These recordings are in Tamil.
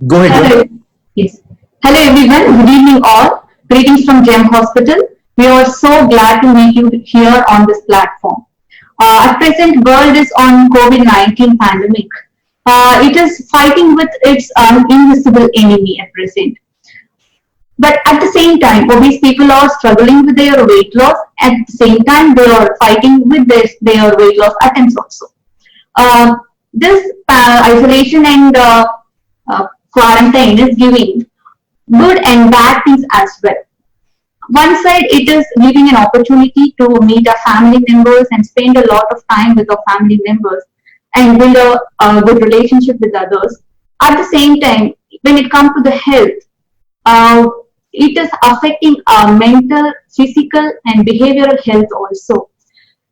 Go ahead, Hello. Joy. Yes. Hello everyone. Good evening all. Greetings from GEM Hospital. We are so glad to meet you here on this platform. At present, world is on COVID-19 pandemic. It is fighting with its invisible enemy at present. But at the same time, obese people are struggling with their weight loss. At the same time, they are fighting with their weight loss attempts also. Uh, this isolation and quarantine is giving good and bad things as well. One side, it is giving an opportunity to meet our family members and spend a lot of time with our family members and build a good relationship with others. At the same time, when it comes to the health, uh, it is affecting our mental, physical, and behavioral health also.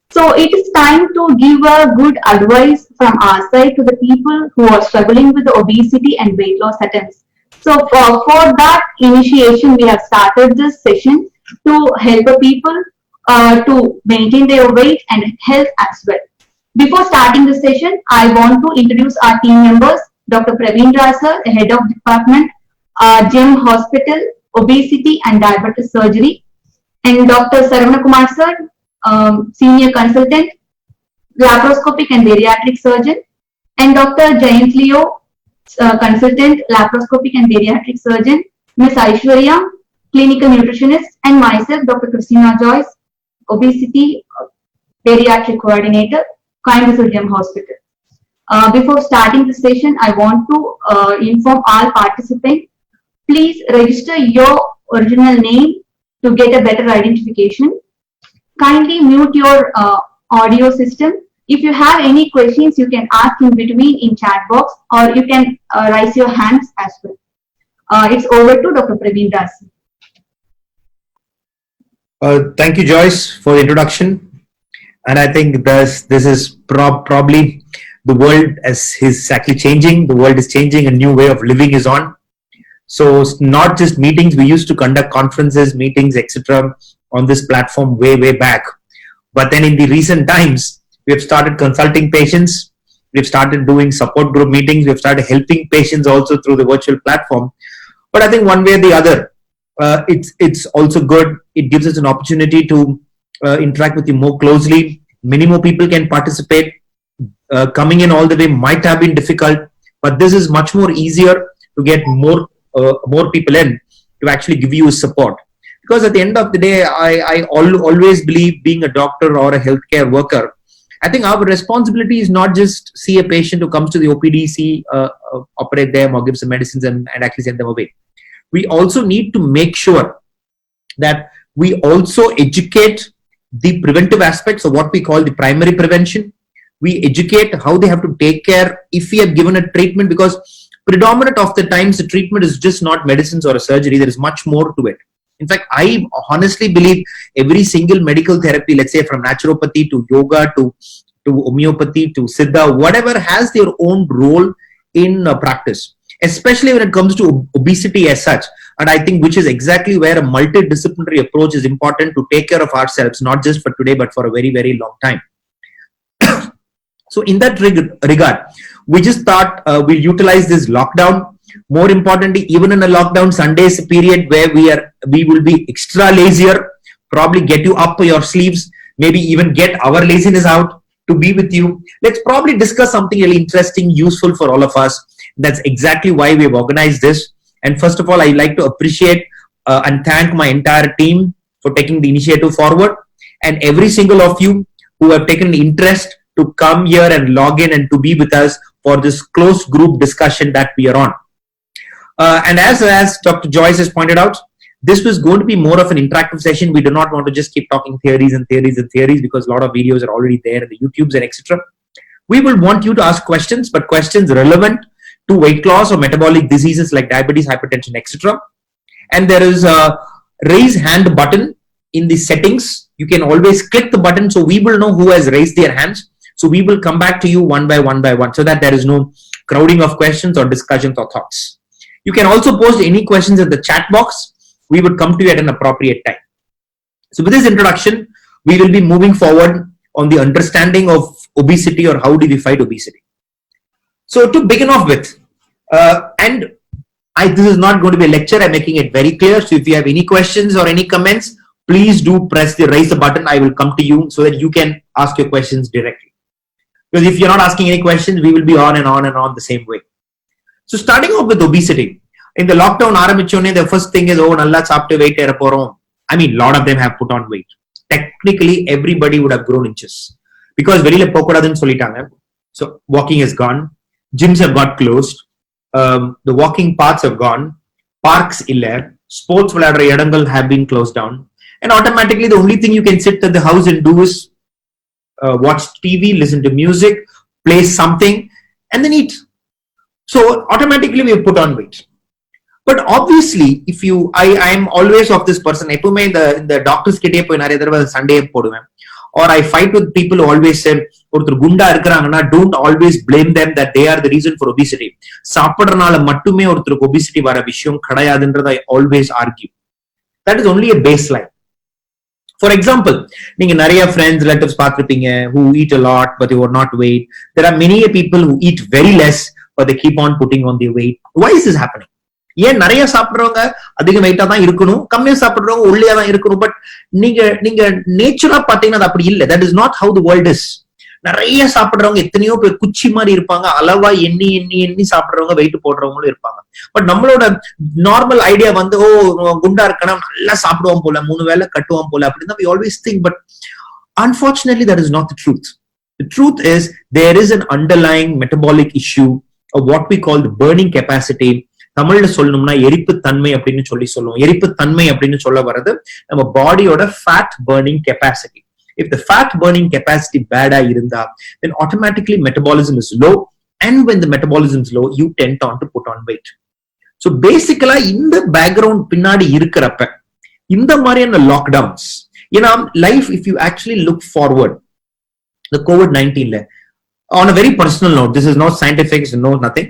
So it is time to give a good advice from our side to the people who are struggling with obesity and weight loss attempts. So for that initiation, we have started this session to help the people to maintain their weight and health as well. Before starting the session, I want to introduce our team members, Dr. Praveen Sir, Head of Department, GEM Hospital, Obesity and Diabetes Surgery, and Dr. Saravana Kumar Sir, Senior Consultant, Laparoscopic and Bariatric Surgeon, and Dr. Jayant Leo, Consultant, Laparoscopic and Bariatric Surgeon, Ms. Aishwarya, Clinical Nutritionist, and myself, Dr. Christina Joyce, Obesity Bariatric Coordinator, Coimbatore GEM Hospital. Before starting the session, I want to inform all participants, please register your original name to get a better identification. Kindly mute your audio system. If you have any questions, you can ask in between in chat box, or you can raise your hands as well. It's over to Dr. Praveen Das. Thank you, Joyce, for the introduction. And I think this is probably the world as is exactly changing. The world is changing. A new way of living is on. So it's not just meetings. We used to conduct conferences, meetings, etc. on this platform way back. But then in the recent times, we have started consulting patients. We've started doing support group meetings. We've started helping patients also through the virtual platform. But I think one way or the other, it's also good. It gives us an opportunity to interact with you more closely. Many more people can participate. Coming in all the way might have been difficult, but this is much more easier to get more people in to actually give you support. Because at the end of the day, I always believe, being a doctor or a healthcare worker, I think our responsibility is not just see a patient who comes to the OPD, operate them or give some medicines and actually send them away. We also need to make sure that we also educate the preventive aspects of what we call the primary prevention. We educate how they have to take care if we have given a treatment, because predominant of the times the treatment is just not medicines or a surgery. There is much more to it. In fact, I honestly believe every single medical therapy, let's say from naturopathy to yoga to homeopathy to siddha, whatever, has their own role in practice, especially when it comes to obesity as such. And I think which is exactly where a multidisciplinary approach is important to take care of ourselves, not just for today, but for a very long time. So in that regard, we just thought we'll utilize this lockdown. More importantly, even in a lockdown Sundays period where we will be extra lazier, probably get you up your sleeves, maybe even get our laziness out to be with you. Let's probably discuss something really interesting, useful for all of us. That's exactly why we've organized this. And first of all, I'd like to appreciate and thank my entire team for taking the initiative forward, and every single of you who have taken interest to come here and log in and to be with us for this close group discussion that we are on. And as Dr. Joyce has pointed out, this was going to be more of an interactive session. We do not want to just keep talking theories because a lot of videos are already there in the YouTubes and etc. We will want you to ask questions, but questions relevant to weight loss or metabolic diseases like diabetes, hypertension, etc. And there is a raise hand button in the settings. You can always click the button so we will know who has raised their hands. So we will come back to you one by one so that there is no crowding of questions or discussions or thoughts. You can also post any questions in the chat box. We would come to you at an appropriate time. So with this introduction, we will be moving forward on the understanding of obesity, or how do we fight obesity. So to begin off with, and This is not going to be a lecture. I'm making it very clear. So if you have any questions or any comments, please do raise the button. I will come to you so that you can ask your questions directly. Because if you're not asking any questions, we will be on and on and on the same way. So starting off with obesity. In the lockdown, the first thing is, nalla saapte weight era porom. I mean, a lot of them have put on weight. Technically, everybody would have grown inches. Because velila pokodadunu sollitaanga. So walking is gone. Gyms have got closed. The walking paths have gone. Parks illa. Sports vilayadra edangal have been closed down. And automatically, the only thing you can sit at the house and do is watch TV, listen to music, play something, and then eat. So automatically, we have put on weight. But obviously, if you, I am always of this person. In the doctor's kit, Sunday or I fight with people who always say, don't always blame them that they are the reason for obesity. Obesity I always argue. That is only a baseline. For example, you friends, relatives who eat a lot but they were not weight. There are many people who eat very less but they keep on putting on their weight. Why is this happening? ஏன் நிறைய சாப்பிடுறவங்க அதிக வெயிட்டா தான் இருக்கணும், கம்மியா சாப்பிடுறவங்க ஒல்லியா தான் இருக்கணும். பட் நீங்க நேச்சுரா பாத்தீங்கன்னா அது அப்படி இல்ல. That is not how the world is. நிறைய சாப்பிடுறவங்க எத்தனையோ பேர் குச்சி மாதிரி இருப்பாங்க, அளவா எண்ணி சாப்பிடுறவங்க வெயிட் போடுறவங்களும் இருப்பாங்க. பட் நம்மளோட நார்மல் ஐடியா வந்து குண்டா இருக்கணும், நல்லா சாப்பிடுவோம் போல, 3 வேளை கட்டுவோம் போல அப்படின்னு we always think. But unfortunately that is not the truth. The truth is there is an underlying metabolic issue of what we call the burning capacity. தமிழ்ல சொல்லணும்னா எரிப்பு தன்மை அப்படின்னு சொல்லுவோம். எரிப்பு தன்மை அப்படின்னு சொல்ல வர்றது நம்ம பாடியோட fat burning capacity. If the fat burning capacity bad இருந்தா, then automatically metabolism is low, and when the metabolism is low, you tend on to put on weight. So basically இந்த background பின்னாடி இருக்கிறப்ப இந்த மாதிரியான lockdowns, life, if you actually look forward, the COVID-19 on a very personal note, this is not scientific, no nothing.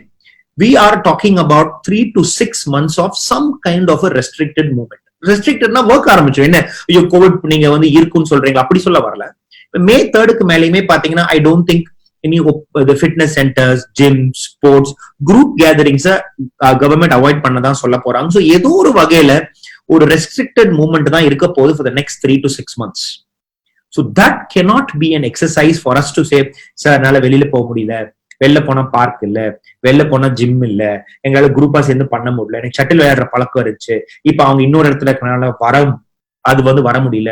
We are talking about 3 to 6 months of some kind of a restricted movement. Restrictedனா work ஆரம்பிச்சோம். என்ன ஐயோ கோவிட் நீங்க வந்து இருக்குன்னு சொல்றீங்க அப்படி சொல்ல வரல. May 3rd மேலேயுமே பாத்தீங்கன்னா I don't think any the fitness centers, gyms, sports, group gatherings government avoid பண்ணதான் சொல்ல போறாங்க. So ஏதோ ஒரு வகையில ஒரு restricted movement தான் இருக்க போகுது for the next 3 to 6 months. So that cannot be an exercise for us to say, sir என்னால வெளியில போக முடியல, வெளில போனா பார்க் இல்ல, வெளில போனா ஜிம் இல்ல, எங்களால குரூப்பா சேர்ந்து பண்ண முடியல, எனக்கு ஷட்டில் விளையாடுற பழக்கம் இருந்துச்சு, இப்ப அவங்க இன்னொரு இடத்துல இருக்கனால அது வந்து வர முடியல.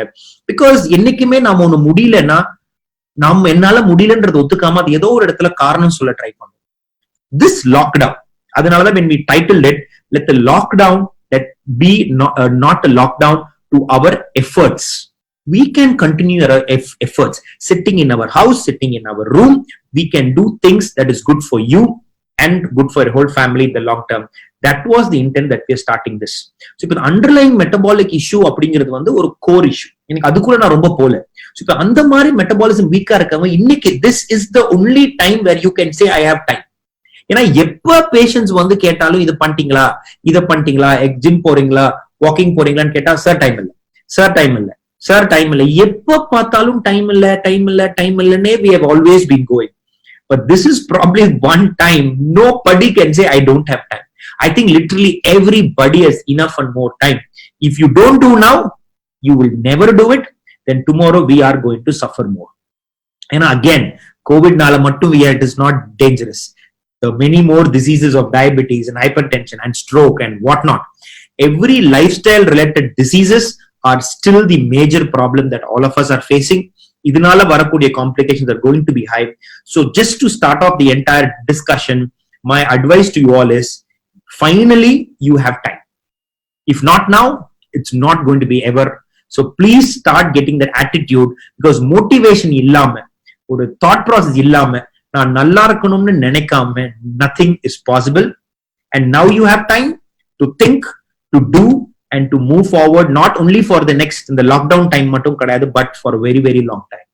பிகாஸ் என்னைக்குமே நாம ஒண்ணு முடியலன்னா நம்ம என்னால முடியலன்றது ஒத்துக்காம அது ஏதோ ஒரு இடத்துல காரணம் சொல்ல ட்ரை பண்ணும். திஸ் லாக்டவுன், அதனாலதான் when we titled it, let the lockdown let be not a lockdown to our efforts. We can continue our efforts sitting in our house, sitting in our room. We can do things that is good for you and good for your whole family in the long term. That was the intent that we are starting this. So the underlying metabolic issue அப்படிங்கிறது வந்து ஒரு core issue. எனக்கு அது கூட நான் ரொம்ப போல. So இப்ப அந்த மாதிரி மெட்டபாலிசம் வீக்கா இருக்கவங்க இன்னைக்கு this is the only time where you can say I have time. ஏன்னா எப்ப பேஷண்ட்ஸ் வந்து கேட்டாலும் இதை பண்ணிட்டீங்களா, ஜிம் போறீங்களா, வாக்கிங் போறீங்களான்னு கேட்டா சார் டைம் இல்லை, சார் டைம் இல்லை, எப்ப பார்த்தாலும் time இல்லைன்னே we have always been going. But this is probably one time nobody can say I don't have time. I think literally everybody has enough and more time. If you don't do now, you will never do it. Then tomorrow we are going to suffer more. And again, COVID nala mattum it is not dangerous. There are many more diseases of diabetes and hypertension and stroke and whatnot. Every lifestyle related diseases are still the major problem that all of us are facing. Idinala varakudiya complications are going to be high. So just to start off the entire discussion, my advice to you all is finally you have time. If not now, it's not going to be ever. So please start getting that attitude, because motivation illama or thought process illama நான் நல்லா இருக்கணும்னு நினைக்காம nothing is possible. And now you have time to think, to do, and to move forward, not only for the next in the lockdown time mattum kadayadu, but for a very very long time.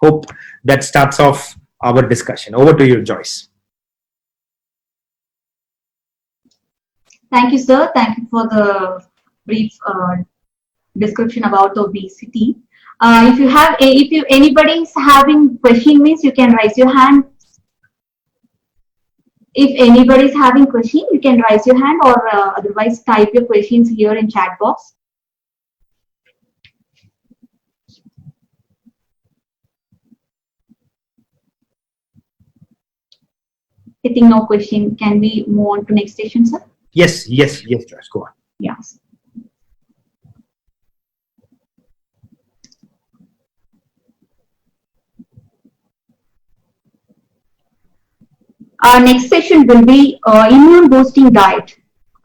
Hope that starts off our discussion. Over to you, Joyce. Thank you, sir. Thank you for the brief description about obesity. If anybody is having question means you can raise your hand. If anybody is having question, you can raise your hand or otherwise type your questions here in chat box. I think no question. Can we move on to next session, sir? Yes, Joyce, go on. Yes. Our next session will be immune boosting diet.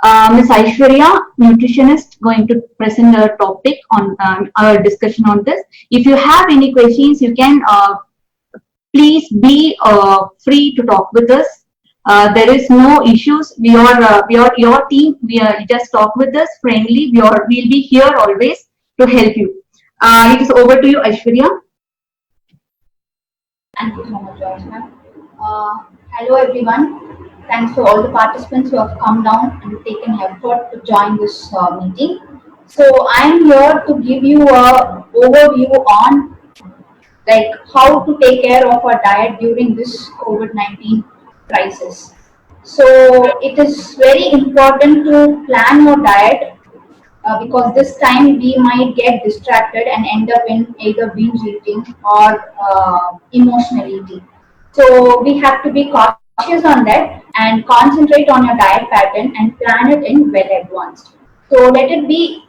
Ms. Aishwarya, nutritionist, going to present a topic on our discussion on this. If you have any questions, you can please be free to talk with us. There is no issues. We are your team. Just talk with us friendly. We'll be here always to help you. It is over to you, Aishwarya. Thank you so much, Joyce ma'am. Hello everyone. Thanks for all the participants who have come down and taken effort to join this meeting. So I'm here to give you a overview on like how to take care of our diet during this COVID-19 crisis. So it is very important to plan your diet because this time we might get distracted and end up in either binge eating or emotional eating. So we have to be cautious on that and concentrate on your diet pattern and plan it in well advanced. So let it be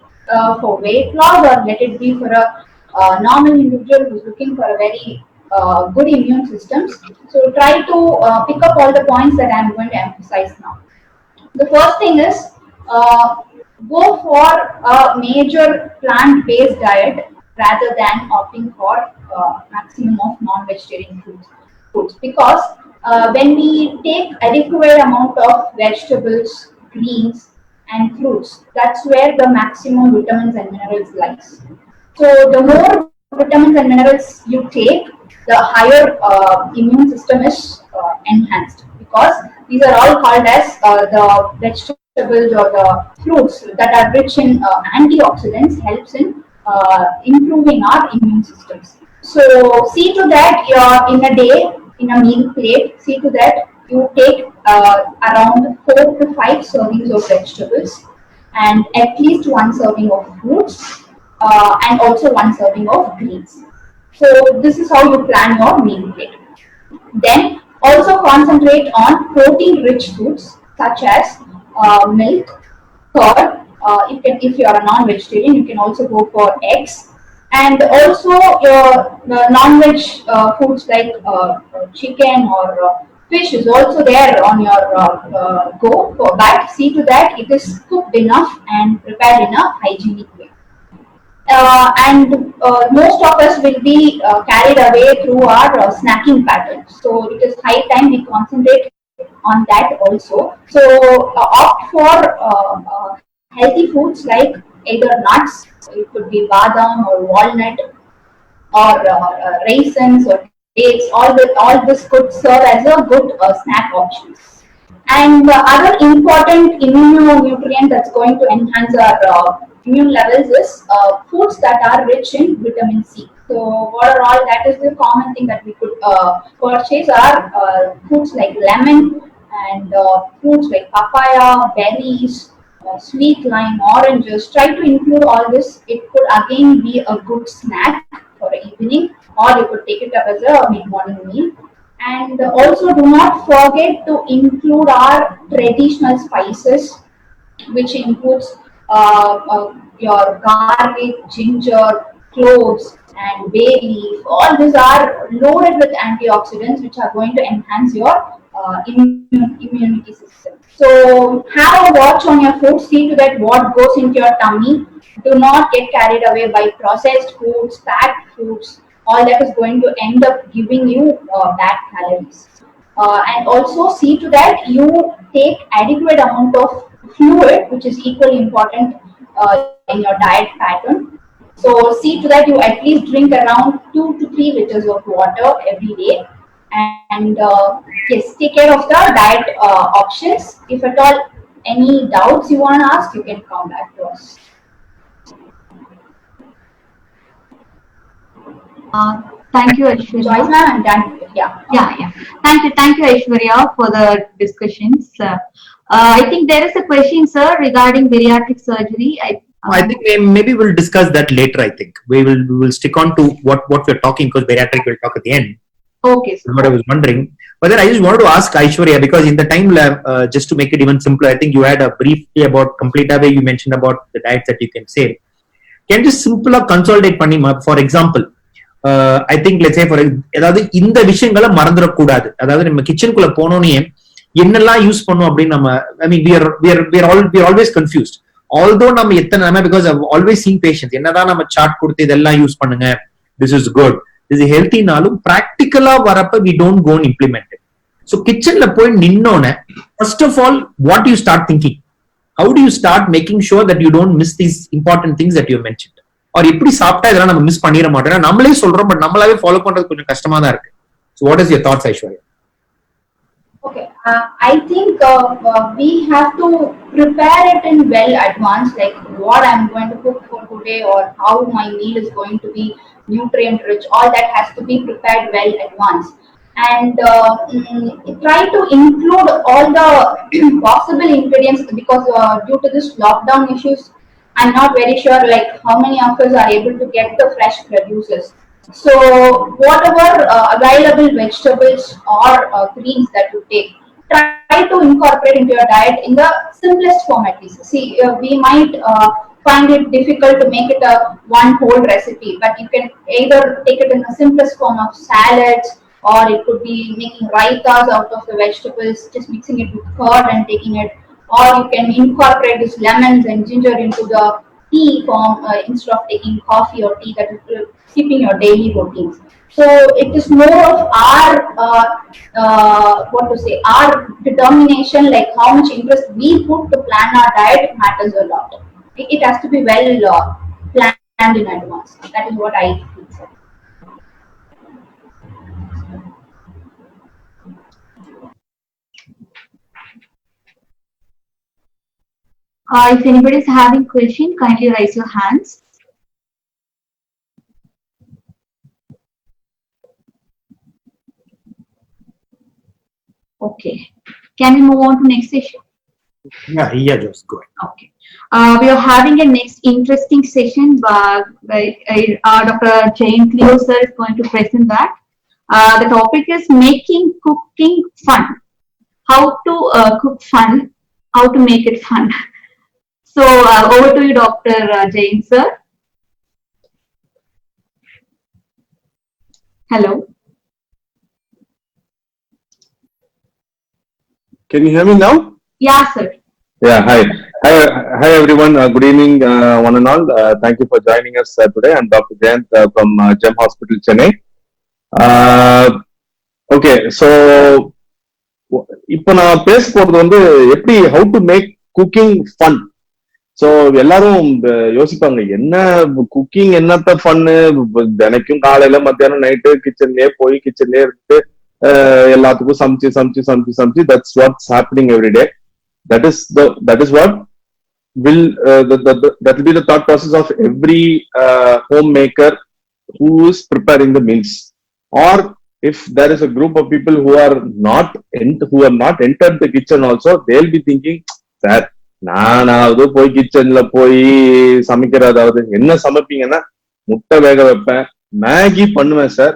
for weight loss or let it be for a normal individual who's looking for a very good immune systems. So try to pick up all the points that I'm going to emphasize now. The first thing is go for a major plant-based diet rather than opting for maximum of non-vegetarian foods because when we take adequate amount of vegetables, greens, and fruits, that's where the maximum vitamins and minerals lies. So the more vitamins and minerals you take, the higher immune system is enhanced because these are all called as the vegetables or the fruits that are rich in antioxidants helps in improving our immune systems. So see to that in a day, in a meal plate, see to that you take around 4 to 5 servings of vegetables and at least 1 serving of fruits and also 1 serving of greens. So this is how you plan your meal plate. Then also concentrate on protein-rich foods such as milk, curd. If you are a non-vegetarian, you can also go for eggs, and also your non-veg foods like chicken or fish is also there on your go. But see to that it is cooked enough and prepared in a hygienic way. And most of us will be carried away through our snacking pattern. So it is high time we concentrate on that also. So opt for healthy foods like either nuts, it could be badam or walnut, or raisins or dates. All this could serve as a good snack option. And the other important immunonutrient that's going to enhance our immune levels is foods that are rich in vitamin C. So what are all that is the common thing that we could purchase are fruits like lemon and fruits like papaya, berries, sweet lime, oranges. Try to include all this. It could again be a good snack for evening, or you could take it up as a mid-morning meal. And also do not forget to include our traditional spices, which includes your garlic, ginger, cloves, and bay leaf. All these are loaded with antioxidants, which are going to enhance your immunity system. So have a watch on your food. See to that what goes into your tummy. Do not get carried away by processed foods, packed foods. All that is going to end up giving you bad calories. And also see to that you take adequate amount of fluid, which is equally important in your diet pattern. So see to that you at least drink around 2 to 3 liters of water every day. And yes, take care of the diet options. If at all any doubts you want to ask, you can come back to us. Thank you, Aishwarya. Joyce ma'am, I'm done. Yeah. Yeah. Thank you, Aishwarya, for the discussions. I think there is a question, sir, regarding bariatric surgery. I think maybe we'll discuss that later. I think we will stick on to what we're talking, because bariatric we'll talk at the end. Okay, sir. That's what I was wondering. But then I just wanted to ask Aishwarya, because in the time lab, just to make it even simpler, I think you had a briefly about complete away. You mentioned about the diets that you can save. Can you just simpler consolidate panni? For example, I think let's say அதாவது இந்த விஷயங்களை மறந்துடக்கூடாது. அதாவது நம்ம கிச்சனுக்குள்ள போனோன்னே என்னெல்லாம் யூஸ் பண்ணும் அப்படின்னு நம்ம, I mean we are always confused. Although நம்ம எத்தனை, because I've always seen patients என்னதான் நம்ம சார்ட் கொடுத்து இதெல்லாம் யூஸ் பண்ணுங்க, this is good, this is healthy நாலும் practically வரப்ப we don't go and implement it. So kitchenல போய் நின்னோனே first of all what do you start thinking? How do you start making sure that you don't miss these important things that you mentioned? Or எப்படி சாப்பிட்டா இதெல்லாம் நம்ம மிஸ் பண்ணிட மாட்டோம், நம்மளே சொல்றோம் பட் நம்மளாவே ஃபாலோ பண்றது கொஞ்சம் கஷ்டமா தான் இருக்கு. So what is your thoughts, Aishwarya? Okay, I think we have to prepare it in well advance, like what I'm going to cook for today or how my meal is going to be nutrient rich. All that has to be prepared well advance, and try to include all the possible ingredients, because due to this lockdown issues, I'm not very sure like how many of us are able to get the fresh produces. So whatever available vegetables or greens that you take, try to incorporate into your diet in the simplest form at least. See, we might find it difficult to make it a one whole recipe, but you can either take it in the simplest form of salads, or it could be making raitas out of the vegetables, just mixing it with curd and taking it, or you can incorporate these lemons and ginger into the tea form instead of taking coffee or tea, that is keeping your daily routines. So it is more of our our determination, like how much interest we put to plan our diet matters a lot. It has to be well planned in advance. That is what I think. If anybody is having question, kindly raise your hands. Okay. Can we move on to next session? Yeah, just go ahead. Okay. We are having a next interesting session by Dr. Jain Cleo sir is going to present that. The topic is making cooking fun. How to cook fun, how to make it fun. So over to you, Dr. Jain sir. Hello. Can you hear me now? Yeah, sir. Yeah, hi everyone. Good evening, one and all. Thank you for joining us today. I'm Dr. Jain from GEM Hospital, Chennai. Okay, so இப்போ நான் பேச போறது வந்து எப்படி how to make cooking fun. So எல்லாரும் யோசிப்பாங்க, என்ன குக்கிங் என்னத்த ஃபன்னு, தினைக்கும் காலையில மத்தியானம் நைட்டு கிச்சன்லயே போய் கிச்சன்லயே இருந்து எல்லாத்துக்கும் சமைச்சு that's what's happening every day. That is what will that will be the thought process of every homemaker who is preparing the meals. Or if there is a group of people who have not entered the kitchen also, they'll be thinking that நானாவது போய் கிச்சன்ல போய் சமைக்கிறதாவது என்ன சமைப்பீங்கன்னா, முட்டை வேக வைப்பேன், மேகி பண்ணுவேன் சார்,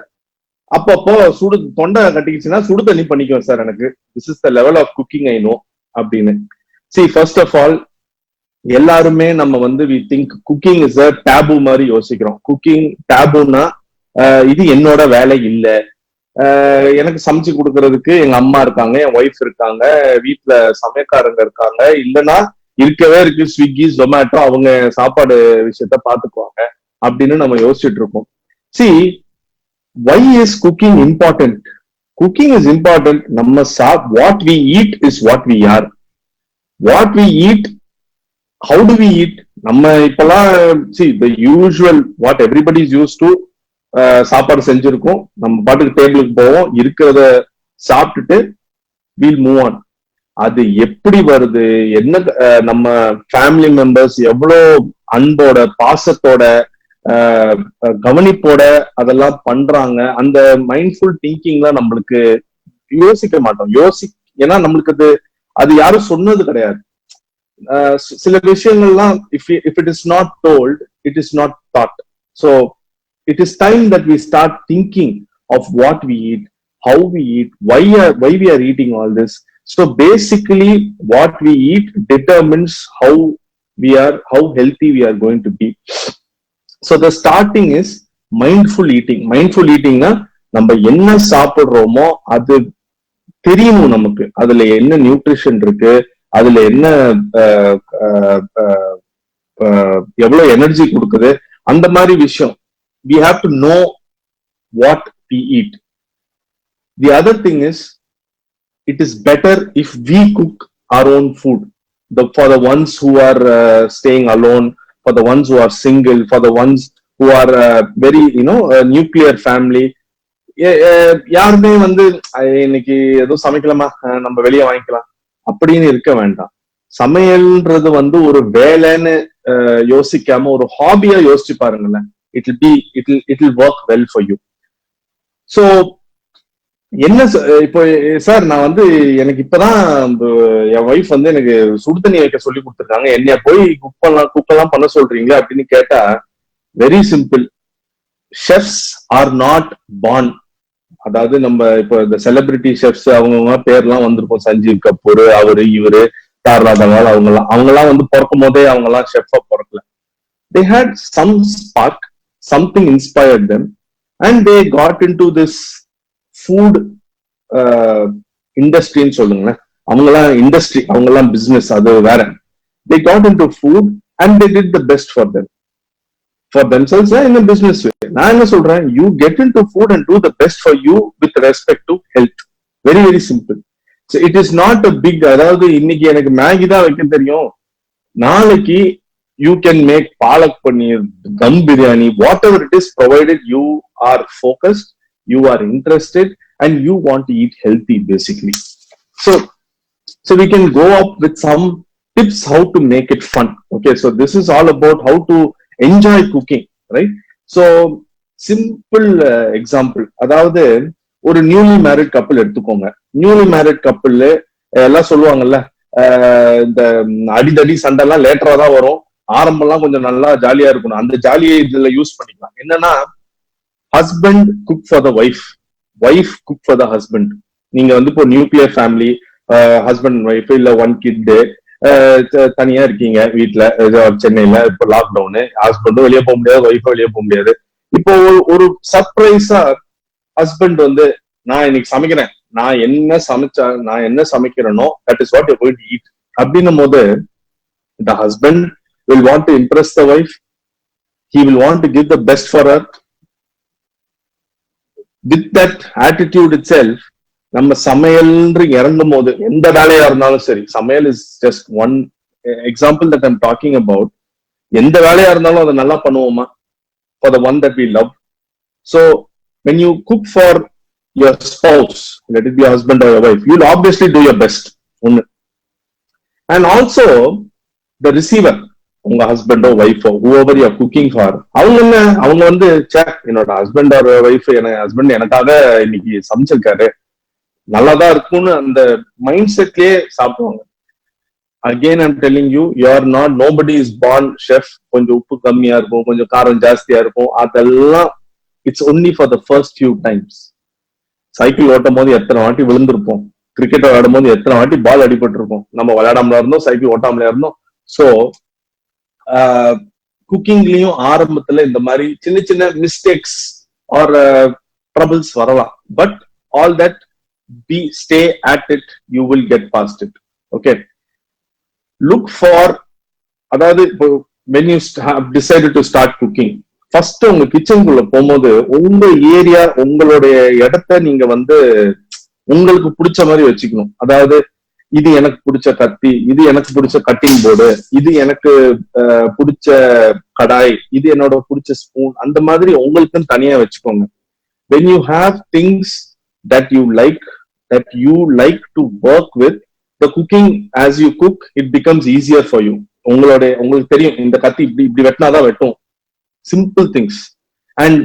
அப்பப்போ சுடு தொண்டை கட்டிக்கிச்சுன்னா சுடு தண்ணி பண்ணிக்குவேன் சார், எனக்கு this is the level of cooking I know அப்படின்னு. See, first of all, எல்லாருமே நம்ம வந்து we think cooking is a taboo மாதிரி யோசிக்கிறோம். குக்கிங் டேபுனா இது என்னோட வேலை இல்ல, எனக்கு சமைச்சு கொடுக்கறதுக்கு எங்க அம்மா இருக்காங்க, என் ஒய்ஃப் இருக்காங்க, வீட்டுல சமையக்காரங்க இருக்காங்க, இல்லைன்னா இருக்கவே இருக்கு ஸ்விக்கி ஜொமேட்டோ, அவங்க சாப்பாடு விஷயத்த பாத்துக்குவாங்க அப்படின்னு நம்ம யோசிச்சுட்டு இருக்கோம். See, why is cooking important? Cooking is important. நம்ம what we eat is what we are. What we eat, how do we eat? நம்ம இப்பெல்லாம் see the usual what everybody is used to, சாப்பாடு செஞ்சிருக்கோம், நம்ம பாட்டுக்கு டேபிளுக்கு போவோம், இருக்கிறத சாப்பிட்டுட்டு we'll move on. அது எப்படி வருது, என்ன நம்ம ஃபேமிலி மெம்பர்ஸ் எவ்வளோ அன்போட பாசத்தோட கவனிப்போட அதெல்லாம் பண்றாங்க. அந்த மைண்ட்ஃபுல் திங்கிங்ல நம்மளுக்கு யோசிக்க மாட்டோம். ஏன்னா நம்மளுக்கு அது யாரும் சொன்னது கிடையாது. சில விஷயங்கள்லாம் if it is not told, it is not taught. So it is time that we start thinking of what we eat, how we eat, why we are eating all this. So basically what we eat determines how healthy we are going to be. So the starting is mindful eating. Mindful eating na நம்ம என்ன சாப்பிடுறோமோ அது தெரியணும் நமக்கு. அதுல என்ன நியூட்ரிஷன் இருக்கு, அதுல என்ன எவ்வளவு எனர்ஜி கொடுக்குது, அந்த மாதிரி விஷயம். We have to know what we eat. The other thing is, it is better if we cook our own food. For the ones who are staying alone, for the ones who are single, for the ones who are very nuclear family. யாருமே இன்னைக்கு ஏதோ சமைக்கலாமா, நம்ம வெளியே வாங்கிக்கலாம் அப்படின்னு இருக்க வேண்டாம். சமையல்ன்றது ஒரு வேலைன்னு யோசிக்காம ஒரு ஹாபியா யோசிச்சு பாருங்களேன். it will work well for you. So என்ன இப்போ சார், நான் எனக்கு இப்பதான் என் ஒய்ஃப் எனக்கு சுடு தண்ணி வைக்க சொல்லி கொடுத்துருக்காங்க, என்னைய போய் குக்கெல்லாம் பண்ண சொல்றீங்களா அப்படின்னு கேட்டா, very simple. Chefs are not born. அதாவது நம்ம இப்போ இந்த செலிபிரிட்டி ஷெஃப்ஸ் அவங்க பேர்லாம் வந்திருக்கும், சஞ்சீவ் கபூர், அவரு இவரு தாரநாதவால், அவங்கெல்லாம் பிறக்கும் போதே அவங்கெல்லாம் ஷெஃபா பிறக்கல. They had some spark, something inspired them, and they got into this food industry ன்னு சொல்லுங்களேன். அவங்கெல்லாம் இண்டஸ்ட்ரி, அவங்கெல்லாம் பிசினஸ், அது வேற. They got into food and they did the best for themselves in a business way. நான் என்ன சொல்றேன், you get into food and do the best for you with respect to health. Very very simple. So it is not a big, அதாவது இன்னைக்கு எனக்கு மேகி தான் வைக்க தெரியும், நாளைக்கு you can make palak paneer, dum biryani, whatever it is, provided you are focused, you are interested, and you want to eat healthy basically. So we can go up with some tips how to make it fun. Okay, so this is all about how to enjoy cooking, right? So simple example, அதாவது ஒரு நியூலி மேரிட் கப்பிள் எடுத்துக்கோங்க. நியூலி மேரிட் கப்பிள் எல்லாம் சொல்லுவாங்கல்ல, இந்த அடிதடி சண்டை எல்லாம் லேட்டரா தான் வரும், ஆரம்பம்லாம் கொஞ்சம் நல்லா ஜாலியா இருக்கணும். அந்த ஜாலியை இதுல யூஸ் பண்ணிக்கலாம். என்னன்னா, husband cook for the wife, wife cook for the husband. நீங்க இப்போ nuclear family, husband and wife, இல்ல ஒன் கிட், தனியா இருக்கீங்க வீட்டுல, சென்னையில இப்போ லாக்டவுனு, ஹஸ்பண்டும் வெளியே போக முடியாது, ஒய்ஃபும் வெளியே போக முடியாது. இப்போ ஒரு சர்ப்ரைஸா ஹஸ்பண்ட் நான் இன்னைக்கு சமைக்கிறேன், நான் என்ன சமைக்கிறேனோ that is what you're going to eat அப்படின்னும் போது, the husband will want to impress the wife, he will want to give the best for her. With that attitude itself, நம்ம சமையல் இறங்கும் போது எந்த வேலையா இருந்தாலும் சரி, சமையல் is just one example that I'm talking about. எந்த வேலையா இருந்தாலும் அதை நல்லா பண்ணுவோமா, for the one that we love. So when you cook for your spouse, let it be a husband or your wife, you'll obviously do your best. And also the receiver, உங்க ஹஸ்பண்டோ ஒய்ஃபோ, whoever you are cooking for, அவங்க என்னோட ஹஸ்பண்ட் ஆர் ஒய்ஃப், ஹஸ்பண்ட் எனக்காக இன்னைக்கு சமைச்சிருக்காரு, நல்லாதான் இருக்கும்னு அந்த மைண்ட் செட்லயே சாப்பிடுவாங்க. Again I'm telling you, nobody is born chef. கொஞ்சம் உப்பு கம்மியா இருக்கும், கொஞ்சம் காரம் ஜாஸ்தியா இருக்கும், அதெல்லாம் it's only for the first few times. Cycle ஓட்டும் போது எத்தனை வாட்டி விழுந்திருப்போம், கிரிக்கெட் விளையாடும் போது எத்தனை வாட்டி பால் அடிபட்டு இருக்கும், நம்ம விளையாடாமல இருந்தோம், சைக்கிள் ஓட்டாமல இருந்தோம். ஸோ குக்கிங்லயும் ஆரம்பத்துல இந்த மாதிரி சின்ன சின்ன மிஸ்டேக்ஸ் ஆர் ட்ரபிள்ஸ் வரலாம். But all that stay at it, you will get past it. Okay, look for, அதாவது இப்போ when you have decided to start cooking, first உங்க கிச்சனுக்குள்ள போகும்போது உங்க ஏரியா, உங்களுடைய இடத்த நீங்க உங்களுக்கு பிடிச்ச மாதிரி வச்சுக்கணும். அதாவது இது எனக்கு பிடிச்ச கத்தி, இது எனக்கு பிடிச்ச கட்டிங் போர்டு, இது எனக்கு பிடிச்ச கடாய், இது என்னோட பிடிச்ச ஸ்பூன், அந்த மாதிரி உங்களுக்குன்னு தனியா வச்சுக்கோங்க. when you have things that you like to work with, the cooking, as you cook, it becomes easier for you. உங்களுக்கு தெரியும், இந்த கத்தி இப்படி வெட்டினாதான் வெட்டும், simple things. And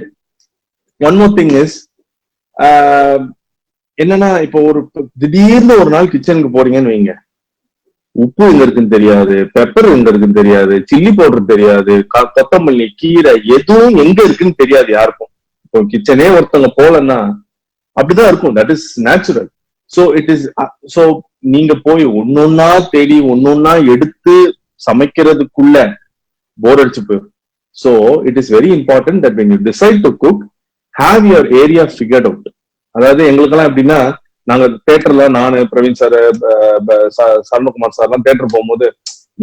one more thing is, என்னன்னா இப்போ ஒரு திடீர்னு ஒரு நாள் கிச்சனுக்கு போறீங்கன்னு வைங்க, உப்பு எங்க இருக்குன்னு தெரியாது, பெப்பர் எங்க இருக்குன்னு தெரியாது, சில்லி பவுடர் தெரியாது, கொத்தமல்லி, கீரை எதுவும் எங்க இருக்குன்னு தெரியாது யாருக்கும். இப்போ கிச்சனே ஒருத்தவங்க போலன்னா அப்படிதான் இருக்கும். That is natural. So it is so நீங்க போய் ஒன்னொன்னா தேடி ஒன்னொன்னா எடுத்து சமைக்கிறதுக்குள்ள போர் அடிச்சு போயிடும். So it is very important that when you decide to cook, have your area figured out. அதாவது எங்களுக்கெல்லாம் எப்படின்னா, நாங்க தியேட்டர்ல நானு, பிரவீன் சார், சரண்குமார் சார் எல்லாம் தியேட்டர் போகும்போது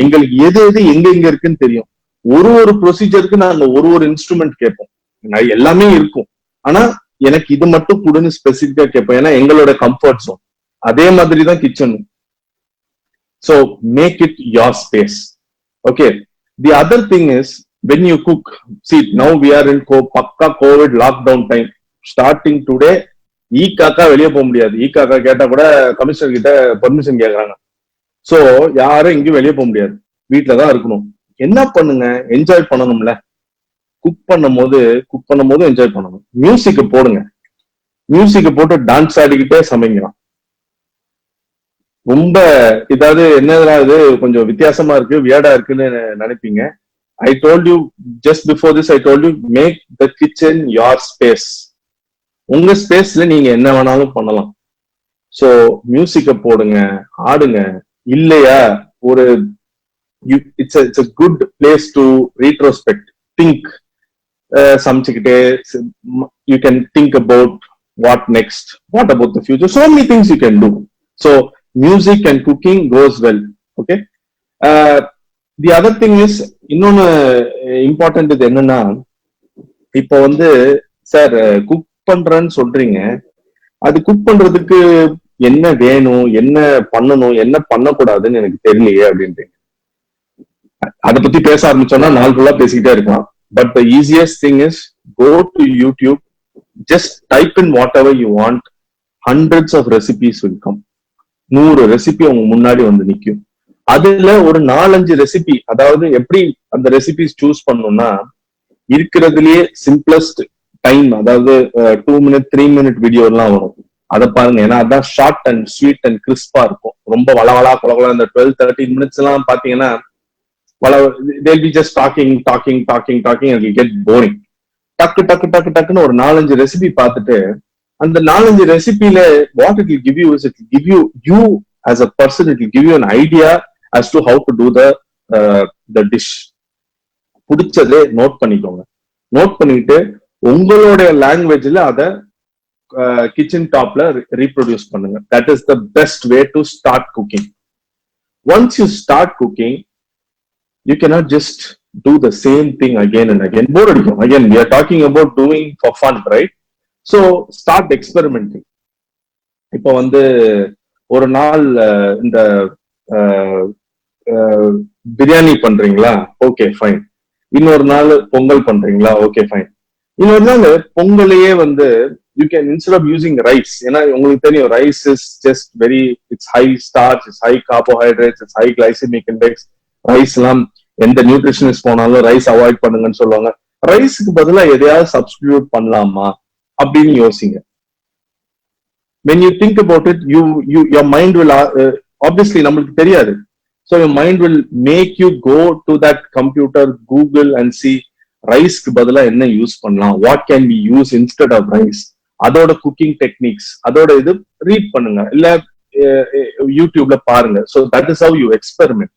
எங்களுக்கு எது எது எங்க எங்க இருக்குன்னு தெரியும். ஒரு ப்ரொசீஜருக்கு நாங்க ஒரு இன்ஸ்ட்ருமெண்ட் கேட்போம். எல்லாமே இருக்கும், ஆனா எனக்கு இது மட்டும் கொடுன்னு ஸ்பெசிபிக்கா கேட்போம். ஏன்னா எங்களோட கம்ஃபர்ட் ஜோன். அதே மாதிரி தான் கிச்சனும். So make it your space. Okay. The other thing is, when you cook, see now we are in pakka covid lockdown time. Starting today, ஈக்காக்கா வெளியே போக முடியாது. ஈக்காக்கா கேட்டா கூட கமிஷனர் கிட்ட பர்மிஷன் கேட்கறாங்க. சோ யாரும் எங்கேயும் வெளியே போக முடியாது, வீட்டுலதான் இருக்கணும். என்ன பண்ணுங்க, என்ஜாய் பண்ணணும்ல. குக் பண்ணும் போது என்ஜாய் பண்ணணும். மியூசிக் போடுங்க, மியூசிக் போட்டு டான்ஸ் ஆடிக்கிட்டே சமைங்கலாம். ரொம்ப இதாவது என்னதுனா இது கொஞ்சம் வித்தியாசமா இருக்கு, வியர்டா இருக்குன்னு நினைப்பீங்க. I told you just before this, I told you, make the kitchen your space. உங்க ஸ்பேஸ்ல நீங்க என்ன வேணாலும் பண்ணலாம். சோ மியூசிக்க போடுங்க, ஆடுங்க. இல்லையா ஒரு it's a good place to retrospect, think. சமைச்சுக்கிட்டே you can think about what next, what about the future, so many things you can do. So music and cooking goes well. Okay. The other thing is, இன்னொன்னு இம்பார்ட்டன்ட் இது என்னன்னா, இப்போ வந்து சார் குக் பண்றேன்னு சொல்றீங்க, அது குக் பண்றதுக்கு என்ன வேணும், என்ன பண்ணணும், என்ன பண்ணக்கூடாதுன்னு எனக்கு தெரியலையே அப்படின்றீங்க. அதை பத்தி பேச ஆரம்பிச்சோம்னா நாள் ஃபுல்லா பேசிக்கிட்டே இருக்கலாம். But the easiest thing is, go to YouTube, just type in whatever you want, hundreds of recipes will come. 100 recipe உங்க முன்னாடி வந்து நிற்கும். அதுல ஒரு 4-5 ரெசிபி, அதாவது எப்படி அந்த ரெசிபிஸ் சூஸ் பண்ணணும்னா, இருக்கிறதுலயே சிம்பிளஸ்ட் டைம், அதாவது 2 minute 3 minute வீடியோ எல்லாம் வரும். அதை பாருங்க. ஏன்னா அதான் ஷார்ட் அண்ட் ஸ்வீட் அண்ட் கிறிஸ்பா இருக்கும். ரொம்ப வளவலா குளவலா இந்த 12-13 minutes எல்லாம் பாத்தீங்கன்னா they'll be just talking and it'll get boring. டக்குன்னு ஒரு 4-5 ரெசிபி பார்த்துட்டு, அந்த 4-5 ரெசிபில what it will give you is, it will give you as a person, it will give you an idea as to how to do the dish. பிடிச்சதே நோட் பண்ணிக்கோங்க. நோட் பண்ணிட்டு உங்களுடைய லாங்குவேஜ்ல அத கிச்சன் டாப்ல ரீப்ரொடியூஸ் பண்ணுங்க. That is the best way to start cooking. Once you start cooking, you cannot just do the same thing again and again. Bored அடிக்கும். Again, we are talking about doing for fun, right? So start experimenting. இப்போ வந்து ஒரு நாள் இந்த பிரியாணி பண்றீங்களா, ஓகே ஃபைன். இன்னொரு நாள் பொங்கல் பண்றீங்களா, ஓகே ஃபைன். இன்னொரு நாள் பொங்கலையே வந்து you can, instead of using rice, ஏன்னா உங்களுக்கு தெரியும் rice is just very, it's high starch, it's high carbohydrates, it's high glycemic index. Rice எல்லாம் எந்த நியூட்ரிஷனிஸ்ட் போனாலும் ரைஸ் அவாய்ட் பண்ணுங்கன்னு சொல்லுவாங்க. ரைஸுக்கு பதிலா எதையாவது சப்ஸ்டிடியூட் பண்ணலாமா அப்படின்னு யோசிங்க. when you think about it, your mind will obviously நம்மளுக்கு தெரியாது. So your mind will make you go to that computer, Google and see ரைஸ்க்கு பதிலா என்ன யூஸ் பண்ணலாம், what can we use instead of rice, அதோட குக்கிங் டெக்னிக்ஸ், அதோட இது ரீட் பண்ணுங்க, இல்ல யூடியூப்ல பாருங்க. So that is how you experiment.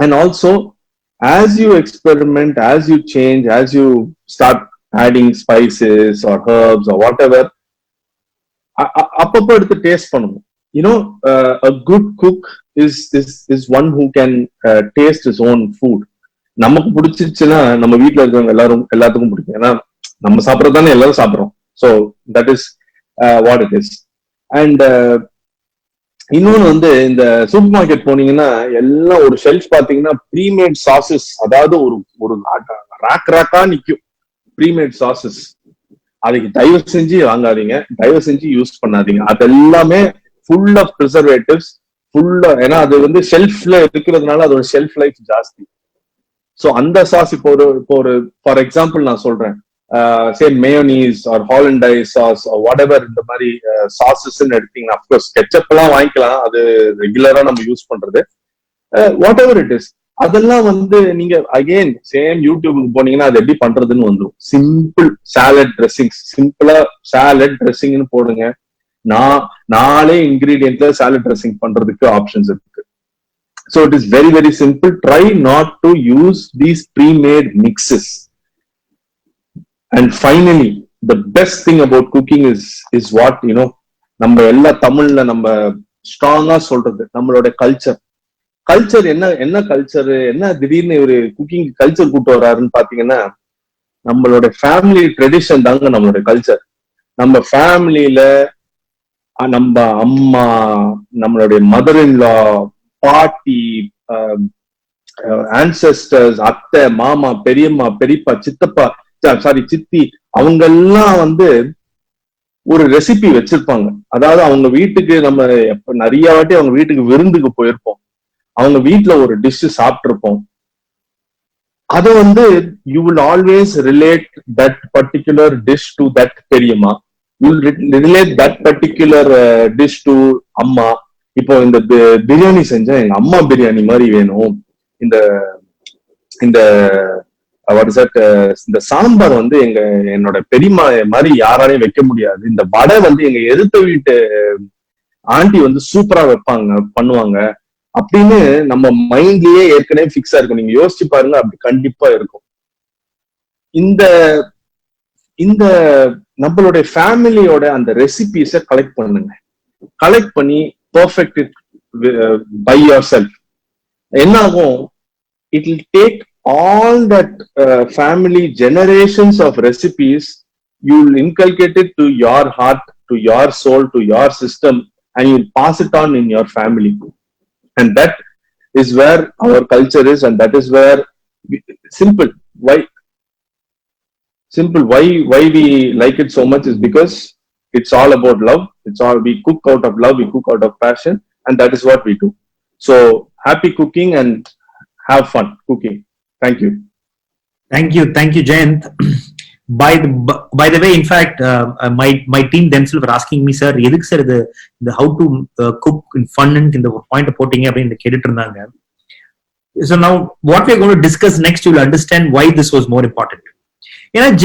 And also, as you experiment, as you change, as you start adding spices or herbs or whatever, அப்பப்போ எடுத்து டேஸ்ட் பண்ணணும். A good cook is one who can taste his own food. நமக்கு பிடிச்சிருச்சுன்னா நம்ம வீட்டுல இருக்கவங்க எல்லாத்துக்கும் பிடிக்கும். ஏன்னா நம்ம சாப்பிடறதானே எல்லாரும் சாப்பிடுறோம். So that is what it is. And இன்னொன்னு வந்து, இந்த சூப்பர் மார்க்கெட் போனீங்கன்னா எல்லாம் ஒரு ஷெல்ஃப் பாத்தீங்கன்னா ப்ரீமேட் சாசஸ், அதாவது ஒரு ராக்கா நிக்கும் ப்ரீமேட் சாசஸ். அதுக்கு தயவு செஞ்சு வாங்காதீங்க, தயவு செஞ்சு யூஸ் பண்ணாதீங்க. அது எல்லாமே ஃபுல் ஆஃப் ப்ரிசர்வேட்டிவ்ஸ், ஃபுல்லா. ஏன்னா அது வந்து ஷெல்ஃப்ல இருக்கிறதுனால அதோட ஷெல்ஃப் லைஃப் ஜாஸ்தி. ஸோ அந்த சாஸ் இப்போ ஒரு ஃபார் எக்ஸாம்பிள் நான் சொல்றேன், சே mayonnaise R hollandaise sauce what ever இந்த மாதிரி சாசஸ் எடுத்தீங்கன்னா, அப்கோர்ஸ் கெச்சப் எல்லாம் வாங்கிக்கலாம், அது ரெகுலரா நம்ம யூஸ் பண்றது. வாட் எவர் இட் இஸ், அதெல்லாம் நீங்க அகெயின் சேம் யூடியூபுக்கு போனீங்கன்னா அது எப்படி பண்றதுன்னு வந்துடும். சிம்பிள் சாலட் ட்ரெஸ்ஸிங், சிம்பிளா சாலட் ட்ரெஸ்ஸிங்னு போடுங்க, 4 இன்கிரீடியன்ட்ல சாலட் ட்ரெஸ்ஸிங் பண்றதுக்கு ஆப்ஷன்ஸ் இருக்கு. So it is very, very simple. Try not to use these pre-made mixes. And finally, the best thing about cooking is what, நம்ம எல்லா தமிழ்ல நம்ம ஸ்ட்ராங்கா சொல்றது நம்மளோட கல்ச்சர். என்ன கல்ச்சர், என்ன திடீர்னு ஒரு குக்கிங் கல்ச்சர் கூட்டு வர்றாருன்னு பாத்தீங்கன்னா, நம்மளோட ஃபேமிலி ட்ரெடிஷன் தாங்க நம்மளோட கல்ச்சர். நம்ம ஃபேமிலியில நம்ம அம்மா, நம்மளுடைய மதர் இன் லா, பாட்டி, ஆன்செஸ்டர்ஸ், அத்தை, மாமா, பெரியம்மா, பெரியப்பா, சித்தப்பா, சித்தி, அவங்க எல்லாம் ஒரு ரெசிபி வச்சிருப்பாங்க. அதாவது அவங்க வீட்டுக்கு நம்ம நிறைய வாட்டி அவங்க வீட்டுக்கு விருந்துக்கு போயிருப்போம், அவங்க வீட்டுல ஒரு டிஷ் சாப்பிட்டிருப்போம். அது you will always relate that particular dish to that பெரியம்மா, you will relate that particular dish to அம்மா. இப்போ இந்த பிரியாணி செஞ்சா எங்க அம்மா பிரியாணி மாதிரி வேணும், இந்த இந்த சாம்பார் என்னோட பெரியம்மா மாதிரி யாராலையும் வைக்க முடியாது, இந்த வடை எங்க எதிர்த்த வீட்டு ஆண்டி சூப்பரா பண்ணுவாங்க அப்படின்னு நம்ம மைண்ட்லயே ஏற்கனவே பிக்ஸா இருக்கும். நீங்க யோசிச்சு பாருங்க, அப்படி கண்டிப்பா இருக்கும். இந்த நம்மளுடைய ஃபேமிலியோட அந்த ரெசிபிஸ கலெக்ட் பண்ணுங்க, கலெக்ட் பண்ணி perfect it by yourself. என்ன ஆகும், it will take all that family generations of recipes, you will inculcate it to your heart, to your soul, to your system, and you will pass it on in your family. And that is where our culture is, and that is where why we like it so much is because it's all about love. We cook out of love, we cook out of passion, and that is what we do. So happy cooking and have fun cooking. Thank you. Thank you, Jayant. By the way, in fact, my team themselves were asking me, sir, eduk sir the how to cook in fun and in the point போட்டீங்க அப்படினு கேட்டுட்டு இருந்தாங்க. So now what we are going to discuss next, you will understand why this was more important.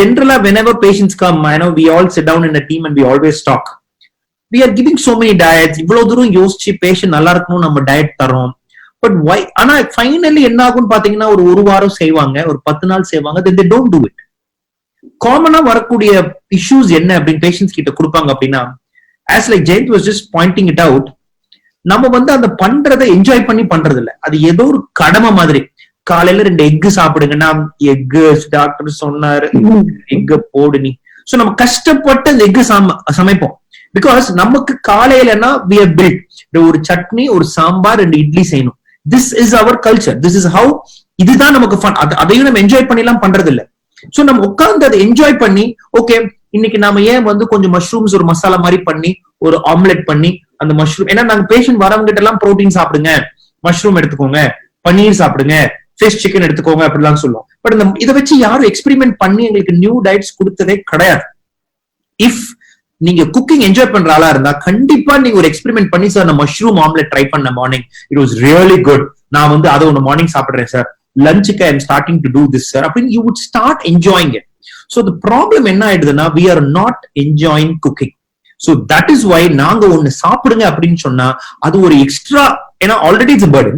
Generally, whenever patients come, we all sit down in a team and we always talk. We are giving so many diets. இவ்வளவு தூரம் யோசிச்சு patient நல்லா இருக்கணும் நம்ம டயட் தரோம். But why? ஆனா ஃபைனலி என்ன ஆகும்னு பாத்தீங்கன்னா, ஒரு வாரம் செய்வாங்க, ஒரு 10 நாள் செய்வாங்க, then they don't do it. காமனா வரக்கூடிய இஷ்யூஸ் என்ன அப்படின்னு பேஷண்ட்ஸ் கிட்ட கொடுப்பாங்க அப்படின்னா, as like Jayant was just pointing it out, நம்ம அந்த பண்றதை என்ஜாய் பண்ணி பண்றது இல்ல, அது ஏதோ ஒரு கடமை மாதிரி. காலையில 2 எக் சாப்பிடுங்கன்னா, எக் டாக்டர் சொன்னாரு, எக்க போடு நீ. சோ நம்ம கஷ்டப்பட்டு அந்த எக் சமைப்போம். பிகாஸ் நமக்கு காலையிலனா we are built ஒரு சட்னி, ஒரு சாம்பார், 2 இட்லி செய்யணும். This is our culture, this is how. இதுதான் நமக்கு ஃபன். அதையும் நம்ம என்ஜாய் பண்ணி எல்லாம் பண்றது இல்ல. சோ நம்ம உட்கார்ந்து அதை என்ஜாய் பண்ணி, ஓகே இன்னைக்கு நாம ஏன் கொஞ்சம் மஷ்ரூம்ஸ் ஒரு மசாலா மாதிரி பண்ணி ஒரு ஆம்லெட் பண்ணி அந்த மஷ்ரூம், ஏன்னா நாங்க பேஷண்ட் வரவங்க கிட்ட எல்லாம் புரோட்டீன் சாப்பிடுங்க, மஷ்ரூம் எடுத்துக்கோங்க, பன்னீர் சாப்பிடுங்க, ஃபிஷ் சிக்கன் எடுத்துக்கோங்க அப்படிலாம் சொல்லுவோம். பட் இதை வச்சு யாரும் எக்ஸ்பெரிமெண்ட் பண்ணி எங்களுக்கு நியூ டயட்ஸ் கொடுத்ததே கிடையாது. இஃப் நீங்க குக்கிங் என்ஜாய் பண்ற ஆளா இருந்தா கண்டிப்பா நீங்க ஒரு எக்ஸ்பெரிமெண்ட் பண்ணி, சார் நான் மஷ்ரூம் ஆம்லெட் ட்ரை பண்ண morning, it was really good, நான் அதை ஒன்னு மார்னிங் சாப்பிடுறேன் சார், லஞ்சுக்கு I am starting to do this sir அப்படின்னு you would start enjoying it. So the problem என்ன ஆயிடுதுன்னா, we are not enjoying cooking. So that is why நாங்க ஒன்னு சாப்பிடுங்க அப்படின்னு சொன்னா அது ஒரு எக்ஸ்ட்ரா, ஏன்னா ஆல்ரெடி இட்ஸ் a burden,